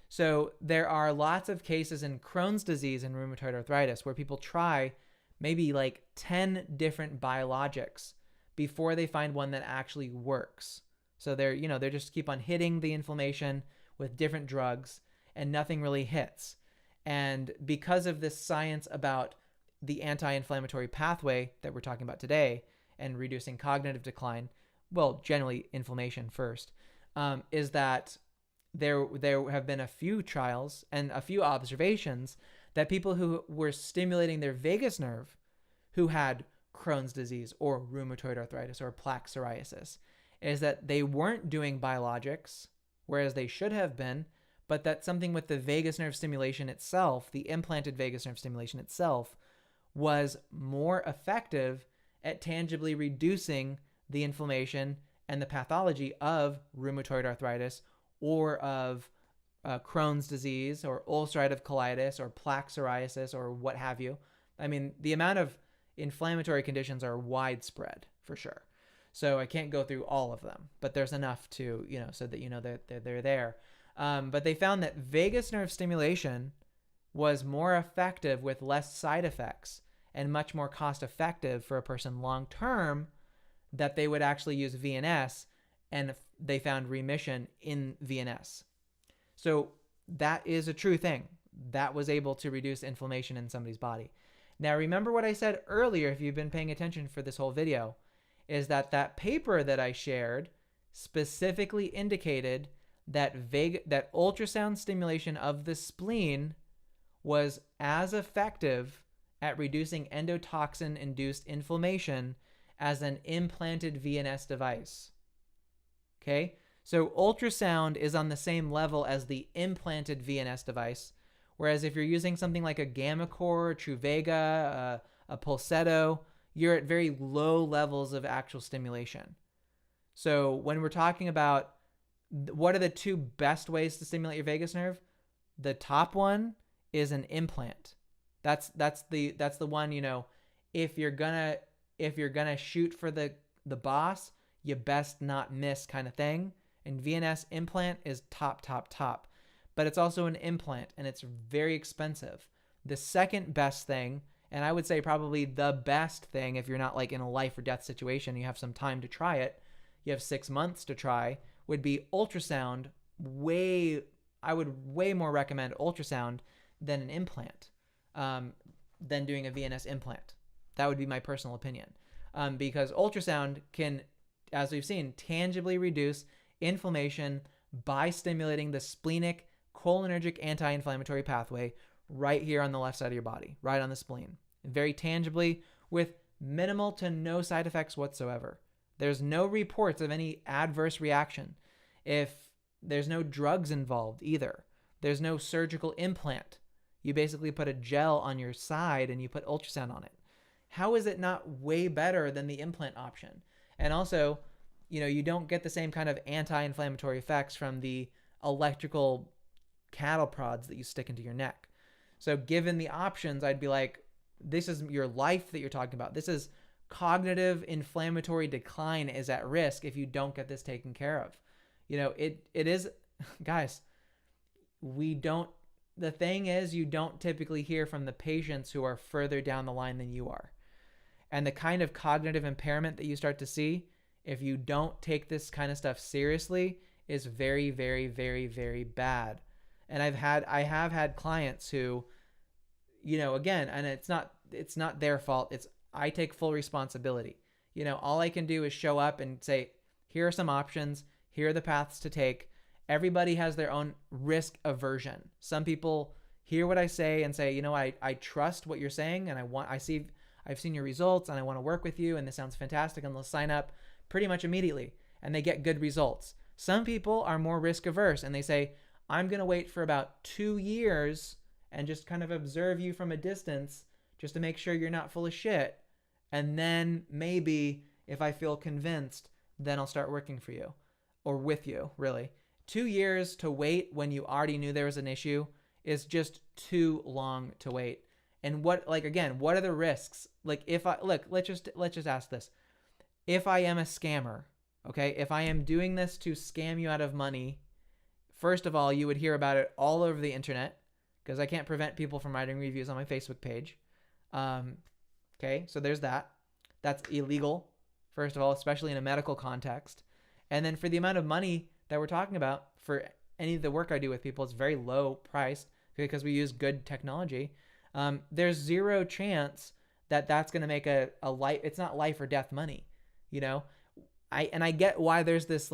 So there are lots of cases in Crohn's disease and rheumatoid arthritis where people try maybe 10 different biologics before they find one that actually works. So they're just keep on hitting the inflammation with different drugs and nothing really hits. And because of this science about the anti-inflammatory pathway that we're talking about today and reducing cognitive decline, well, generally inflammation first, is that there have been a few trials and a few observations that people who were stimulating their vagus nerve who had Crohn's disease or rheumatoid arthritis or plaque psoriasis is that they weren't doing biologics, whereas they should have been, but that something with the vagus nerve stimulation itself, the implanted vagus nerve stimulation itself, was more effective at tangibly reducing the inflammation and the pathology of rheumatoid arthritis or of Crohn's disease or ulcerative colitis or plaque psoriasis or what have you. I mean, the amount of inflammatory conditions are widespread for sure. So I can't go through all of them, but there's enough to, so that that they're there. But they found that vagus nerve stimulation was more effective with less side effects and much more cost effective for a person long term, that they would actually use VNS, and they found remission in VNS. So that is a true thing. That was able to reduce inflammation in somebody's body. Now, remember what I said earlier, if you've been paying attention for this whole video, is that paper that I shared specifically indicated that ultrasound stimulation of the spleen was as effective at reducing endotoxin-induced inflammation as an implanted VNS device. Okay? So ultrasound is on the same level as the implanted VNS device, whereas if you're using something like a GammaCore, Truvaga, a Pulsetto, you're at very low levels of actual stimulation. So when we're talking about what are the two best ways to stimulate your vagus nerve, the top one is an implant. That's the one, if you're gonna shoot for the boss, you best not miss kind of thing. And VNS implant is top. But it's also an implant, and it's very expensive. The second best thing, and I would say probably the best thing if you're not like in a life or death situation, you have some time to try it, you have 6 months to try, would be ultrasound. I would way more recommend ultrasound than an implant, than doing a VNS implant. That would be my personal opinion. Because ultrasound can, as we've seen, tangibly reduce inflammation by stimulating the splenic cholinergic anti-inflammatory pathway right here on the left side of your body, right on the spleen, very tangibly with minimal to no side effects whatsoever. There's no reports of any adverse reaction. If there's no drugs involved either, there's no surgical implant. You basically put a gel on your side and you put ultrasound on it. How is it not way better than the implant option? And also, you don't get the same kind of anti-inflammatory effects from the electrical cattle prods that you stick into your neck. So given the options, I'd be like, this is your life that you're talking about. This is cognitive inflammatory decline is at risk if you don't get this taken care of. It is, guys, the thing is, you don't typically hear from the patients who are further down the line than you are. And the kind of cognitive impairment that you start to see if you don't take this kind of stuff seriously is very, very, very, very bad. And I have had clients who, again, and it's not their fault. I take full responsibility. All I can do is show up and say, here are some options. Here are the paths to take. Everybody has their own risk aversion. Some people hear what I say and say, I trust what you're saying, and I've seen your results and I want to work with you and this sounds fantastic, and they'll sign up pretty much immediately and they get good results. Some people are more risk averse and they say, I'm going to wait for about 2 years and just kind of observe you from a distance just to make sure you're not full of shit. And then maybe if I feel convinced, then I'll start working for you or with you, really. 2 years to wait when you already knew there was an issue is just too long to wait. And what are the risks? Let's just ask this. If I am a scammer, okay, if I am doing this to scam you out of money, first of all, you would hear about it all over the internet because I can't prevent people from writing reviews on my Facebook page. Okay, so there's that. That's illegal, first of all, especially in a medical context. And then for the amount of money that we're talking about, for any of the work I do with people, it's very low priced because we use good technology. There's zero chance that that's going to make a life. It's not life or death money, I get why there's this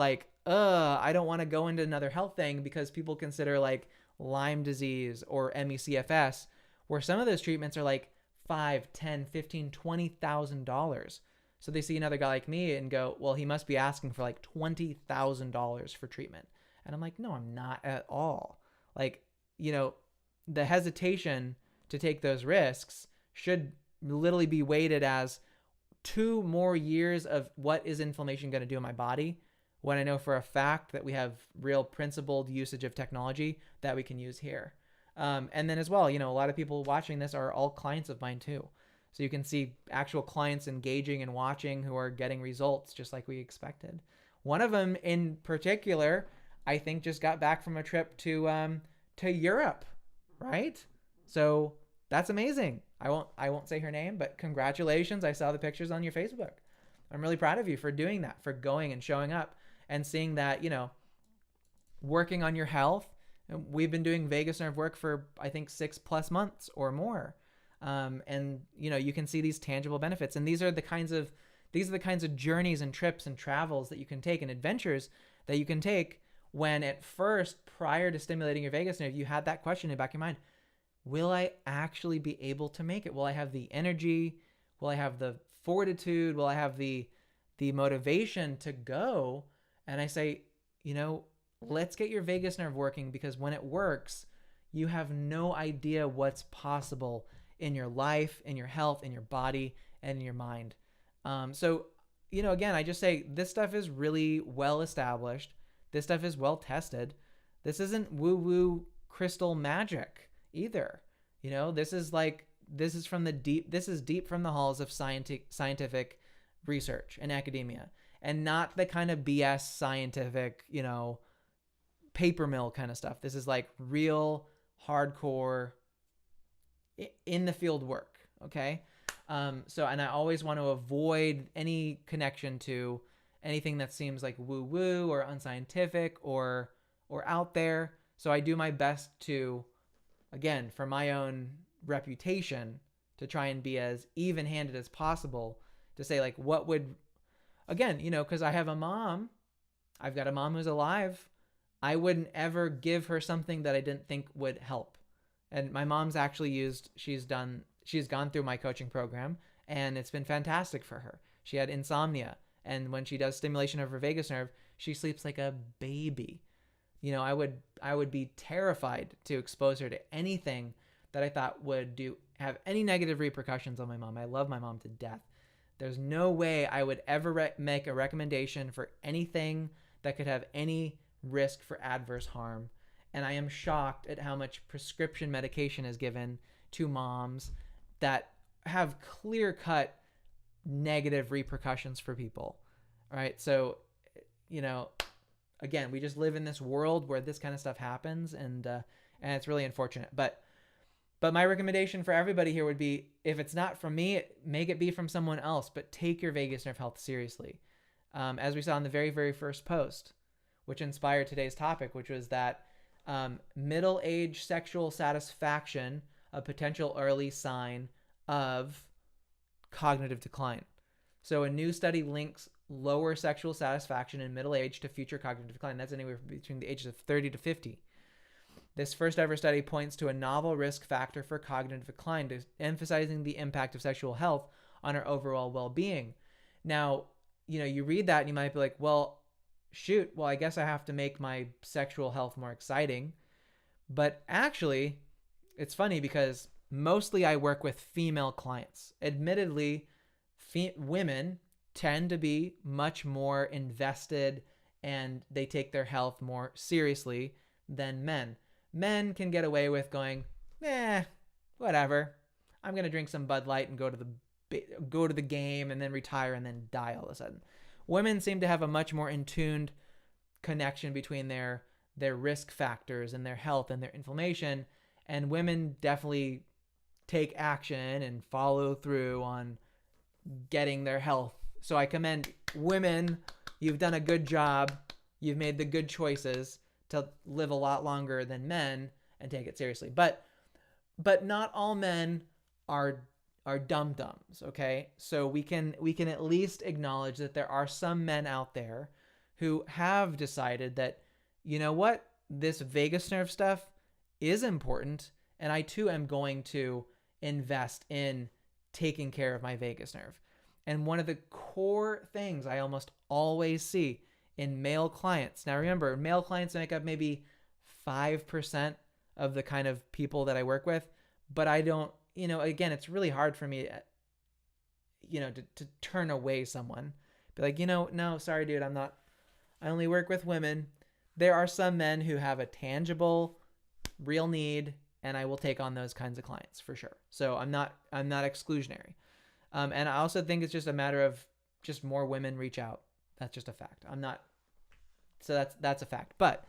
I don't want to go into another health thing, because people consider like Lyme disease or ME/CFS, where some of those treatments are like five, 10, 15, $20,000. So they see another guy like me and go, well, he must be asking for like $20,000 for treatment. And I'm like, no, I'm not at all. Like, the hesitation to take those risks should literally be weighted as 2 more years of what is inflammation going to do in my body, when I know for a fact that we have real principled usage of technology that we can use here. And then as well, a lot of people watching this are all clients of mine too. So you can see actual clients engaging and watching who are getting results just like we expected. One of them in particular, I think, just got back from a trip to Europe, right? So that's amazing. I won't say her name, but congratulations. I saw the pictures on your Facebook. I'm really proud of you for doing that, for going and showing up and seeing that, working on your health. We've been doing vagus nerve work for, I think, 6+ months or more. And you can see these tangible benefits. And these are the kinds of journeys and trips and travels that you can take, and adventures that you can take, when at first, prior to stimulating your vagus nerve, you had that question in the back of your mind: will I actually be able to make it? Will I have the energy? Will I have the fortitude? Will I have the motivation to go? And I say, let's get your vagus nerve working, because when it works, you have no idea what's possible in your life, in your health, in your body, and in your mind. So, again, I just say this stuff is really well established. This stuff is well tested. This isn't woo-woo crystal magic either. This is deep from the halls of scientific research and academia, and not the kind of BS scientific, paper mill kind of stuff. This is like real hardcore in the field work. Okay. And I always want to avoid any connection to anything that seems like woo woo or unscientific or out there. So I do my best to, again, for my own reputation, to try and be as even handed as possible, to say like, what would, again, because I've got a mom who's alive. I wouldn't ever give her something that I didn't think would help. And my mom's actually she's gone through my coaching program, and it's been fantastic for her. She had insomnia, and when she does stimulation of her vagus nerve, she sleeps like a baby. I would be terrified to expose her to anything that I thought would have any negative repercussions on my mom. I love my mom to death. There's no way I would ever make a recommendation for anything that could have any risk for adverse harm. And I am shocked at how much prescription medication is given to moms that have clear-cut negative repercussions for people. All right. So, again, we just live in this world where this kind of stuff happens, and it's really unfortunate. But my recommendation for everybody here would be, if it's not from me, make it be from someone else, but take your vagus nerve health seriously. As we saw in the very, very first post, which inspired today's topic, which was that middle-age sexual satisfaction, a potential early sign of cognitive decline. So a new study links lower sexual satisfaction in middle age to future cognitive decline. That's anywhere between the ages of 30 to 50. This first ever study points to a novel risk factor for cognitive decline, emphasizing the impact of sexual health on our overall well-being. Now, you read that and you might be like, well, shoot, I guess I have to make my sexual health more exciting. But actually, it's funny, because mostly I work with female clients. Admittedly, women tend to be much more invested, and they take their health more seriously than men. Men can get away with going, whatever. I'm going to drink some Bud Light and go to the game and then retire and then die all of a sudden. Women seem to have a much more in-tuned connection between their risk factors and their health and their inflammation. And women definitely take action and follow through on getting their health. So I commend women. You've done a good job. You've made the good choices to live a lot longer than men and take it seriously. But not all men are dum-dums, okay? So we can at least acknowledge that there are some men out there who have decided that, you know what, this vagus nerve stuff is important, and I too am going to invest in taking care of my vagus nerve. And one of the core things I almost always see in male clients, now remember, male clients make up maybe 5% of the kind of people that I work with, but I don't, again, it's really hard for me, to turn away someone. Be like, no, sorry, dude, I only work with women. There are some men who have a tangible, real need, and I will take on those kinds of clients for sure. So I'm not exclusionary. And I also think it's just a matter of just more women reach out. That's just a fact. So that's a fact. But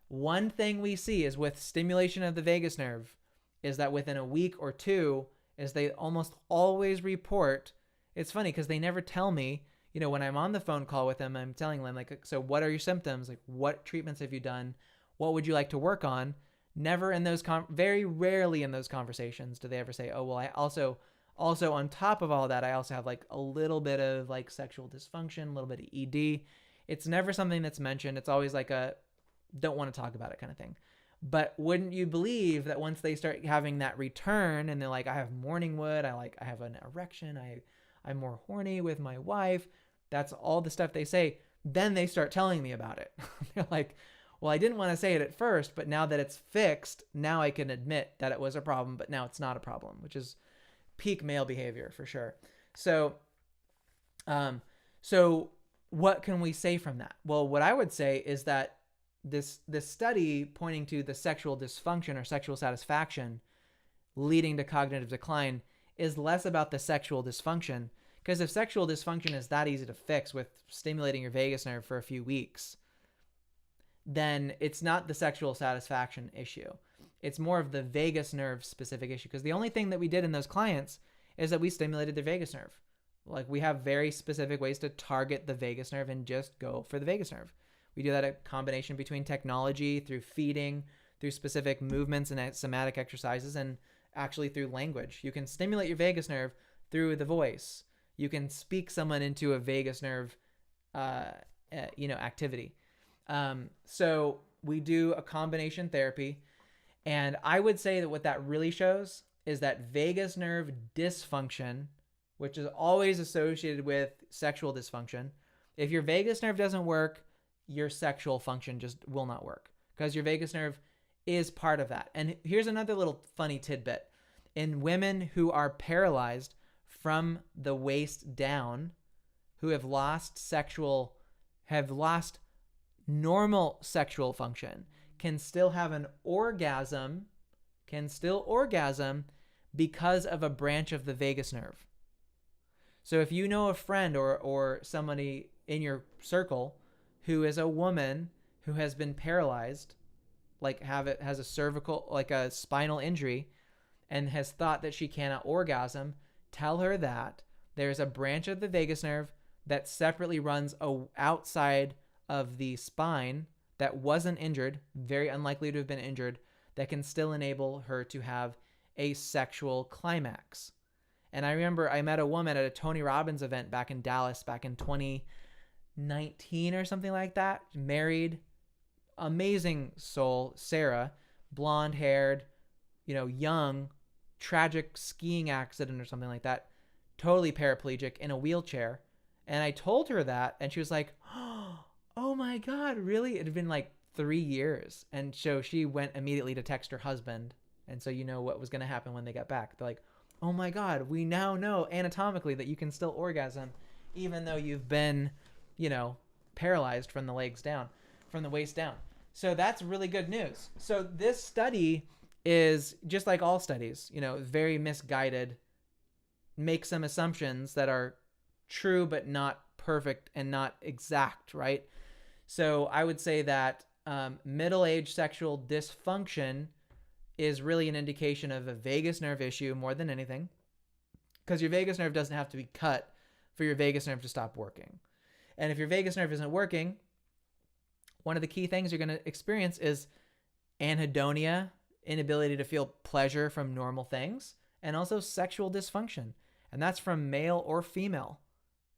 one thing we see is with stimulation of the vagus nerve is that within a week or two, is they almost always report. It's funny because they never tell me, when I'm on the phone call with them, I'm telling them like, so what are your symptoms? Like, what treatments have you done? What would you like to work on? Never in those, very rarely in those conversations do they ever say, oh, well, I also on top of all that, I also have like a little bit of like sexual dysfunction, a little bit of ED. It's never something that's mentioned. It's always like a don't want to talk about it kind of thing. But wouldn't you believe that once they start having that return and they're like, I have morning wood, I have an erection, I'm more horny with my wife. That's all the stuff they say. Then they start telling me about it. They're like, well, I didn't want to say it at first, but now that it's fixed, now I can admit that it was a problem, but now it's not a problem, which is peak male behavior for sure. So what can we say from that? Well, what I would say is that this study pointing to the sexual dysfunction or sexual satisfaction leading to cognitive decline is less about the sexual dysfunction, because if sexual dysfunction is that easy to fix with stimulating your vagus nerve for a few weeks, then it's not the sexual satisfaction issue. It's more of the vagus nerve specific issue, because the only thing that we did in those clients is that we stimulated their vagus nerve. Like, we have very specific ways to target the vagus nerve and just go for the vagus nerve. We do that a combination between technology, through feeding, through specific movements and somatic exercises, and actually through language. You can stimulate your vagus nerve through the voice. You can speak someone into a vagus nerve, activity. So we do a combination therapy. And I would say that what that really shows is that vagus nerve dysfunction, which is always associated with sexual dysfunction. If your vagus nerve doesn't work, your sexual function just will not work, because your vagus nerve is part of that. And here's another little funny tidbit. In women who are paralyzed from the waist down, who have lost normal sexual function, can still have an orgasm, because of a branch of the vagus nerve. So if you know a friend or somebody in your circle who is a woman who has been paralyzed, like has a cervical, like a spinal injury, and has thought that she cannot orgasm, tell her that there's a branch of the vagus nerve that separately runs outside of the spine that wasn't injured, very unlikely to have been injured, that can still enable her to have a sexual climax. And I remember I met a woman at a Tony Robbins event back in Dallas back in 2019 or something like that. Married, amazing soul, Sarah, blonde haired, young, tragic skiing accident or something like that, totally paraplegic in a wheelchair. And I told her that, and she was like, oh my God, really? It had been like 3 years. And so she went immediately to text her husband. And so what was going to happen when they got back. They're like, oh my God, we now know anatomically that you can still orgasm even though you've been, paralyzed from the legs down, from the waist down. So that's really good news. So this study is just like all studies, very misguided, make some assumptions that are true but not perfect and not exact, right? So I would say that middle-aged sexual dysfunction is really an indication of a vagus nerve issue more than anything, because your vagus nerve doesn't have to be cut for your vagus nerve to stop working. And if your vagus nerve isn't working, one of the key things you're going to experience is anhedonia, inability to feel pleasure from normal things, and also sexual dysfunction. And that's from male or female.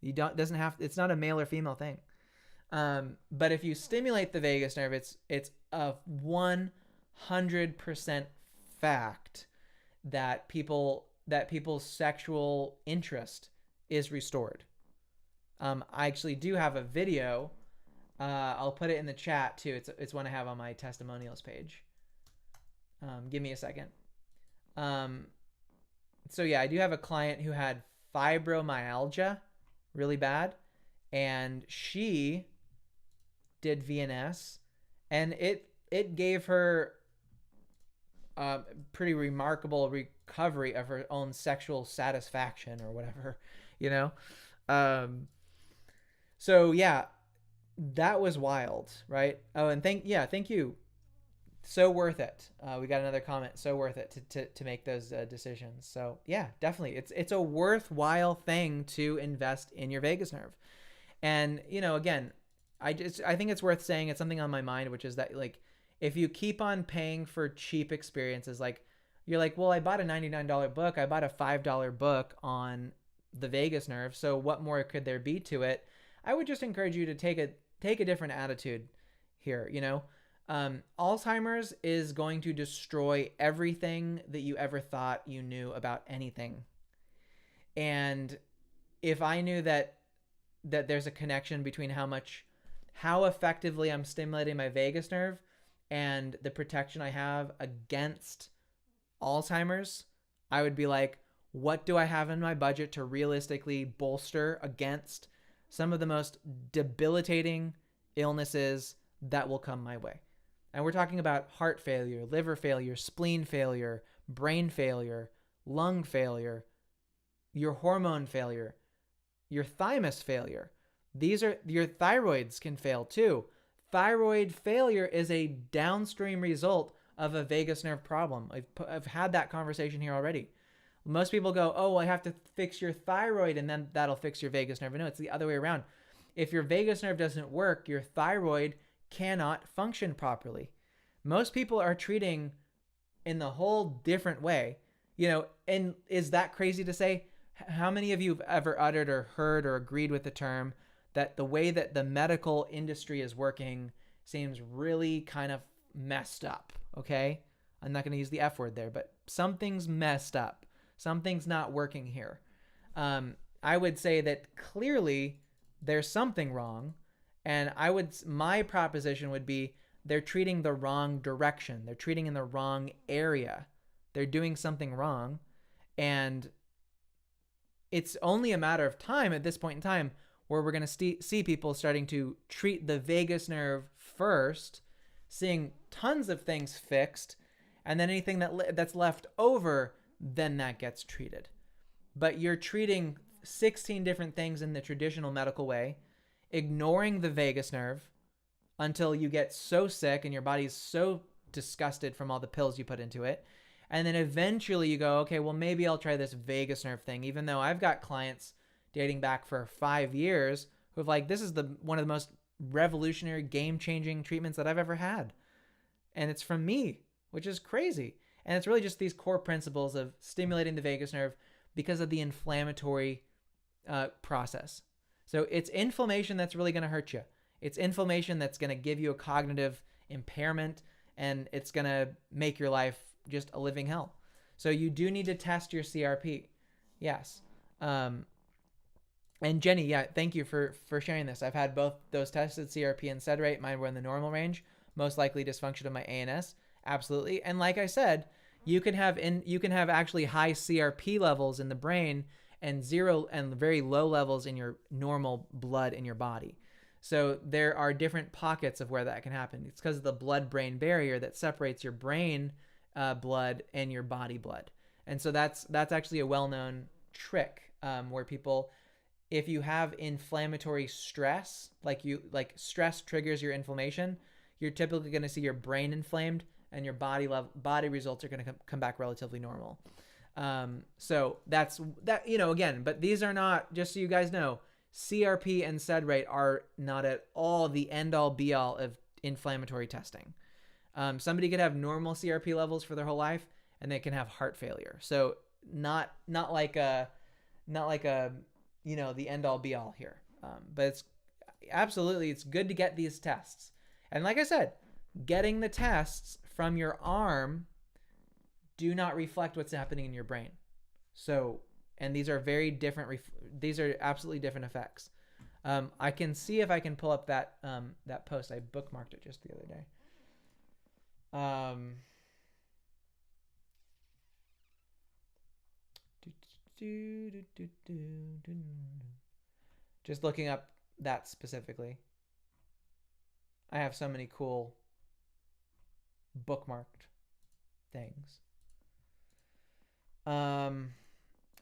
It's not a male or female thing. But if you stimulate the vagus nerve, it's a 100% fact that people's sexual interest is restored. I actually do have a video. I'll put it in the chat too. It's one I have on my testimonials page. Give me a second. So yeah, I do have a client who had fibromyalgia, really bad, and she did VNS, and it gave her a pretty remarkable recovery of her own sexual satisfaction or whatever, you know. So yeah, that was wild, right? Oh, and thank you. So worth it. We got another comment. So worth it to make those decisions. So yeah, definitely, it's a worthwhile thing to invest in your vagus nerve. And again, I think it's worth saying, it's something on my mind, which is that, like, if you keep on paying for cheap experiences, like you're like, well, I bought a $99 book, I bought a $5 book on the vagus nerve, so what more could there be to it? I would just encourage you to take a different attitude here. Alzheimer's is going to destroy everything that you ever thought you knew about anything. And if I knew that there's a connection between how effectively I'm stimulating my vagus nerve and the protection I have against Alzheimer's, I would be like, what do I have in my budget to realistically bolster against some of the most debilitating illnesses that will come my way? And we're talking about heart failure, liver failure, spleen failure, brain failure, lung failure, your hormone failure, your thymus failure. Your thyroids can fail too. Thyroid failure is a downstream result of a vagus nerve problem. I've had that conversation here already. Most people go, oh, I have to fix your thyroid and then that'll fix your vagus nerve. No, it's the other way around. If your vagus nerve doesn't work, your thyroid cannot function properly. Most people are treating in the whole different way, and is that crazy to say? How many of you have ever uttered or heard or agreed with the term that the way that the medical industry is working seems really kind of messed up? Okay, I'm not going to use the F word there, but something's messed up. Something's not working here. I would say that clearly there's something wrong, and my proposition would be they're treating the wrong direction. They're treating in the wrong area. They're doing something wrong, and it's only a matter of time at this point in time where we're going to see people starting to treat the vagus nerve first, seeing tons of things fixed, and then anything that's left over, then that gets treated. But you're treating 16 different things in the traditional medical way, ignoring the vagus nerve until you get so sick and your body's so disgusted from all the pills you put into it. And then eventually you go, okay, well, maybe I'll try this vagus nerve thing, even though I've got clients dating back for 5 years who have like, this is one of the most revolutionary, game-changing treatments that I've ever had. And it's from me, which is crazy. And it's really just these core principles of stimulating the vagus nerve because of the inflammatory process. So it's inflammation that's really going to hurt you. It's inflammation that's going to give you a cognitive impairment, and it's going to make your life just a living hell. So you do need to test your CRP. Yes. And Jenny, yeah, thank you for sharing this. I've had both those tested, CRP and sed rate. Mine were in the normal range. Most likely dysfunction of my ANS. Absolutely. And like I said, you can have actually high CRP levels in the brain and zero and very low levels in your normal blood in your body. So there are different pockets of where that can happen. It's because of the blood-brain barrier that separates your brain blood and your body blood. And so that's actually a well-known trick where people, if you have inflammatory stress, like stress triggers your inflammation, you're typically going to see your brain inflamed and your body results are going to come back relatively normal. So that's that, again, but these are not, just so you guys know, CRP and sed rate are not at all the end all be all of inflammatory testing. Somebody could have normal CRP levels for their whole life and they can have heart failure. So not like a the end all be all here. But absolutely, it's good to get these tests. And like I said, getting the tests from your arm do not reflect what's happening in your brain. So, and these are very different. These are absolutely different effects. I can see if I can pull up that that post. I bookmarked it just the other day. Just looking up that specifically. I have so many cool bookmarked things.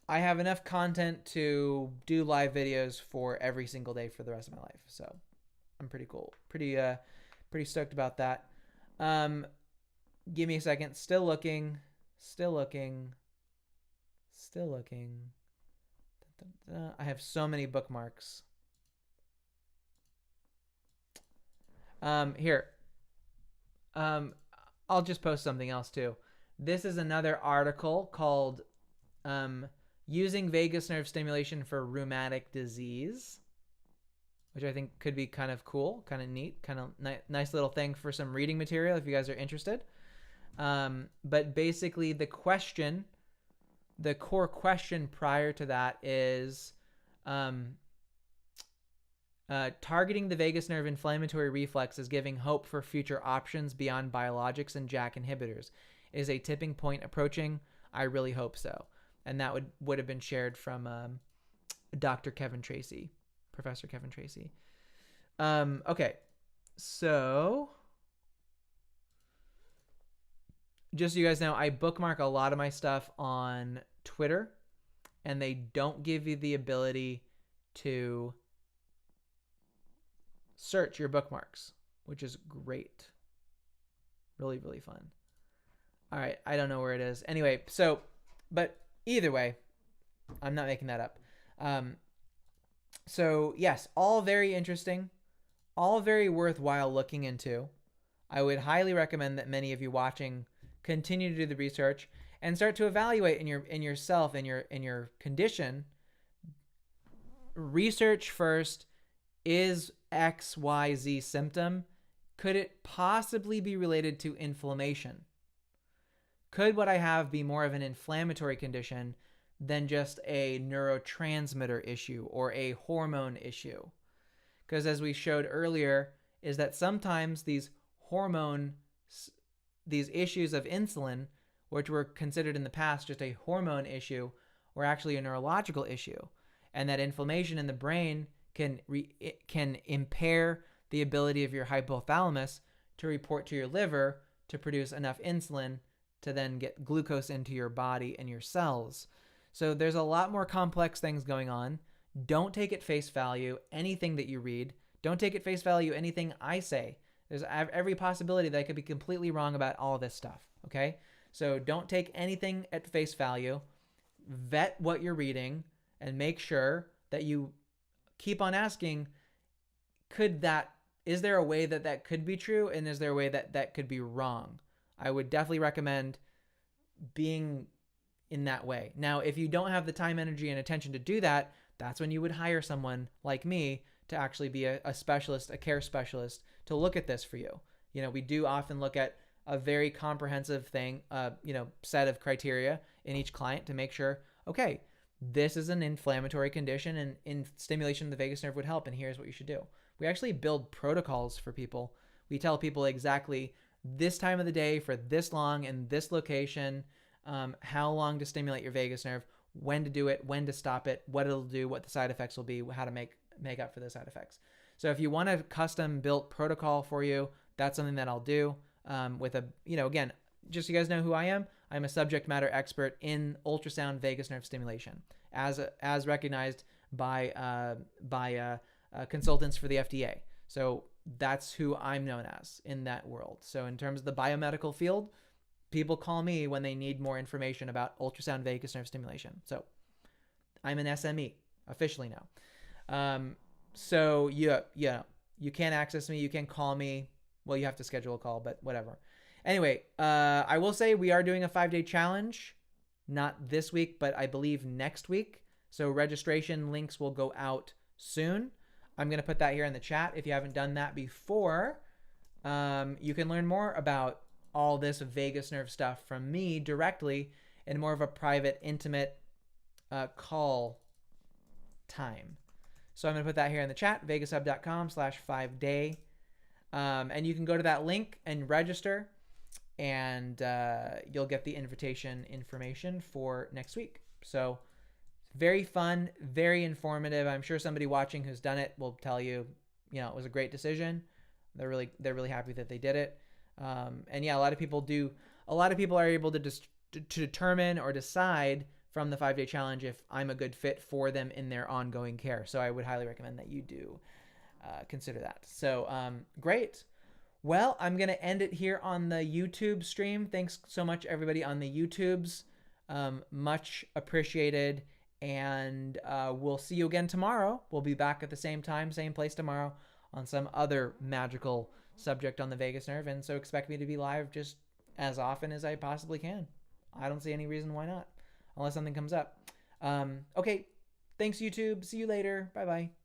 I have enough content to do live videos for every single day for the rest of my life. So I'm pretty cool. Pretty stoked about that. Give me a second. Still looking. I have so many bookmarks. Here. I'll just post something else too. This is another article called Using Vagus Nerve Stimulation for Rheumatic Disease, which I think could be kind of cool, kind of neat, kind of nice little thing for some reading material if you guys are interested. But basically the core question prior to that is targeting the vagus nerve inflammatory reflex is giving hope for future options beyond biologics and JAK inhibitors. Is a tipping point approaching? I really hope so. And that would have been shared from Dr. Kevin Tracy, Professor Kevin Tracy. Okay, so just so you guys know, I bookmark a lot of my stuff on Twitter, and they don't give you the ability to search your bookmarks, which is great. Really, really fun. All right, I don't know where it is. Anyway, so, but either way, I'm not making that up. So yes, all very interesting, all very worthwhile looking into. I would highly recommend that many of you watching continue to do the research and start to evaluate in yourself, in your condition. Research first. Is XYZ symptom, could it possibly be related to inflammation? Could what I have be more of an inflammatory condition than just a neurotransmitter issue or a hormone issue? Because as we showed earlier, is that sometimes these issues of insulin, which were considered in the past just a hormone issue, were actually a neurological issue. And that inflammation in the brain can impair the ability of your hypothalamus to report to your liver to produce enough insulin to then get glucose into your body and your cells. So there's a lot more complex things going on. Don't take at face value anything that you read. Don't take at face value anything I say. There's every possibility that I could be completely wrong about all this stuff, okay? So don't take anything at face value. Vet what you're reading and make sure that you keep on asking, is there a way that could be true, and is there a way that could be wrong? I would definitely recommend being in that way. Now, if you don't have the time, energy, and attention to do that, that's when you would hire someone like me to actually be a specialist, a care specialist, to look at this for you. You know, we do often look at a very comprehensive set of criteria in each client to make sure, okay, this is an inflammatory condition, and in stimulation of the vagus nerve would help, and here's what you should do. We actually build protocols for people. We tell people exactly this time of the day for this long in this location, how long to stimulate your vagus nerve, when to do it, when to stop it, what it'll do, what the side effects will be, how to make up for the side effects. So if you want a custom built protocol for you, that's something that I'll do with again, just so you guys know who I am. I'm a subject matter expert in ultrasound vagus nerve stimulation, as recognized by consultants for the FDA. So that's who I'm known as in that world. So in terms of the biomedical field, people call me when they need more information about ultrasound vagus nerve stimulation. So I'm an SME officially now. So you can access me. You can call me. Well, you have to schedule a call, but whatever. Anyway, I will say we are doing a 5-day challenge, not this week, but I believe next week. So registration links will go out soon. I'm going to put that here in the chat. If you haven't done that before, you can learn more about all this vagus nerve stuff from me directly in more of a private, intimate call time. So I'm going to put that here in the chat, vegushub.com/5day. And you can go to that link and register, and you'll get the invitation information for next week. So very fun, very informative. I'm sure somebody watching who's done it will tell you, it was a great decision. They're really happy that they did it. And yeah, a lot of people are able to determine or decide from the 5-day challenge if I'm a good fit for them in their ongoing care. So I would highly recommend that you do consider that. So great. Well, I'm going to end it here on the YouTube stream. Thanks so much, everybody on the YouTubes. Much appreciated. And we'll see you again tomorrow. We'll be back at the same time, same place tomorrow on some other magical subject on the vagus nerve. And so expect me to be live just as often as I possibly can. I don't see any reason why not, unless something comes up. Okay. Thanks, YouTube. See you later. Bye-bye.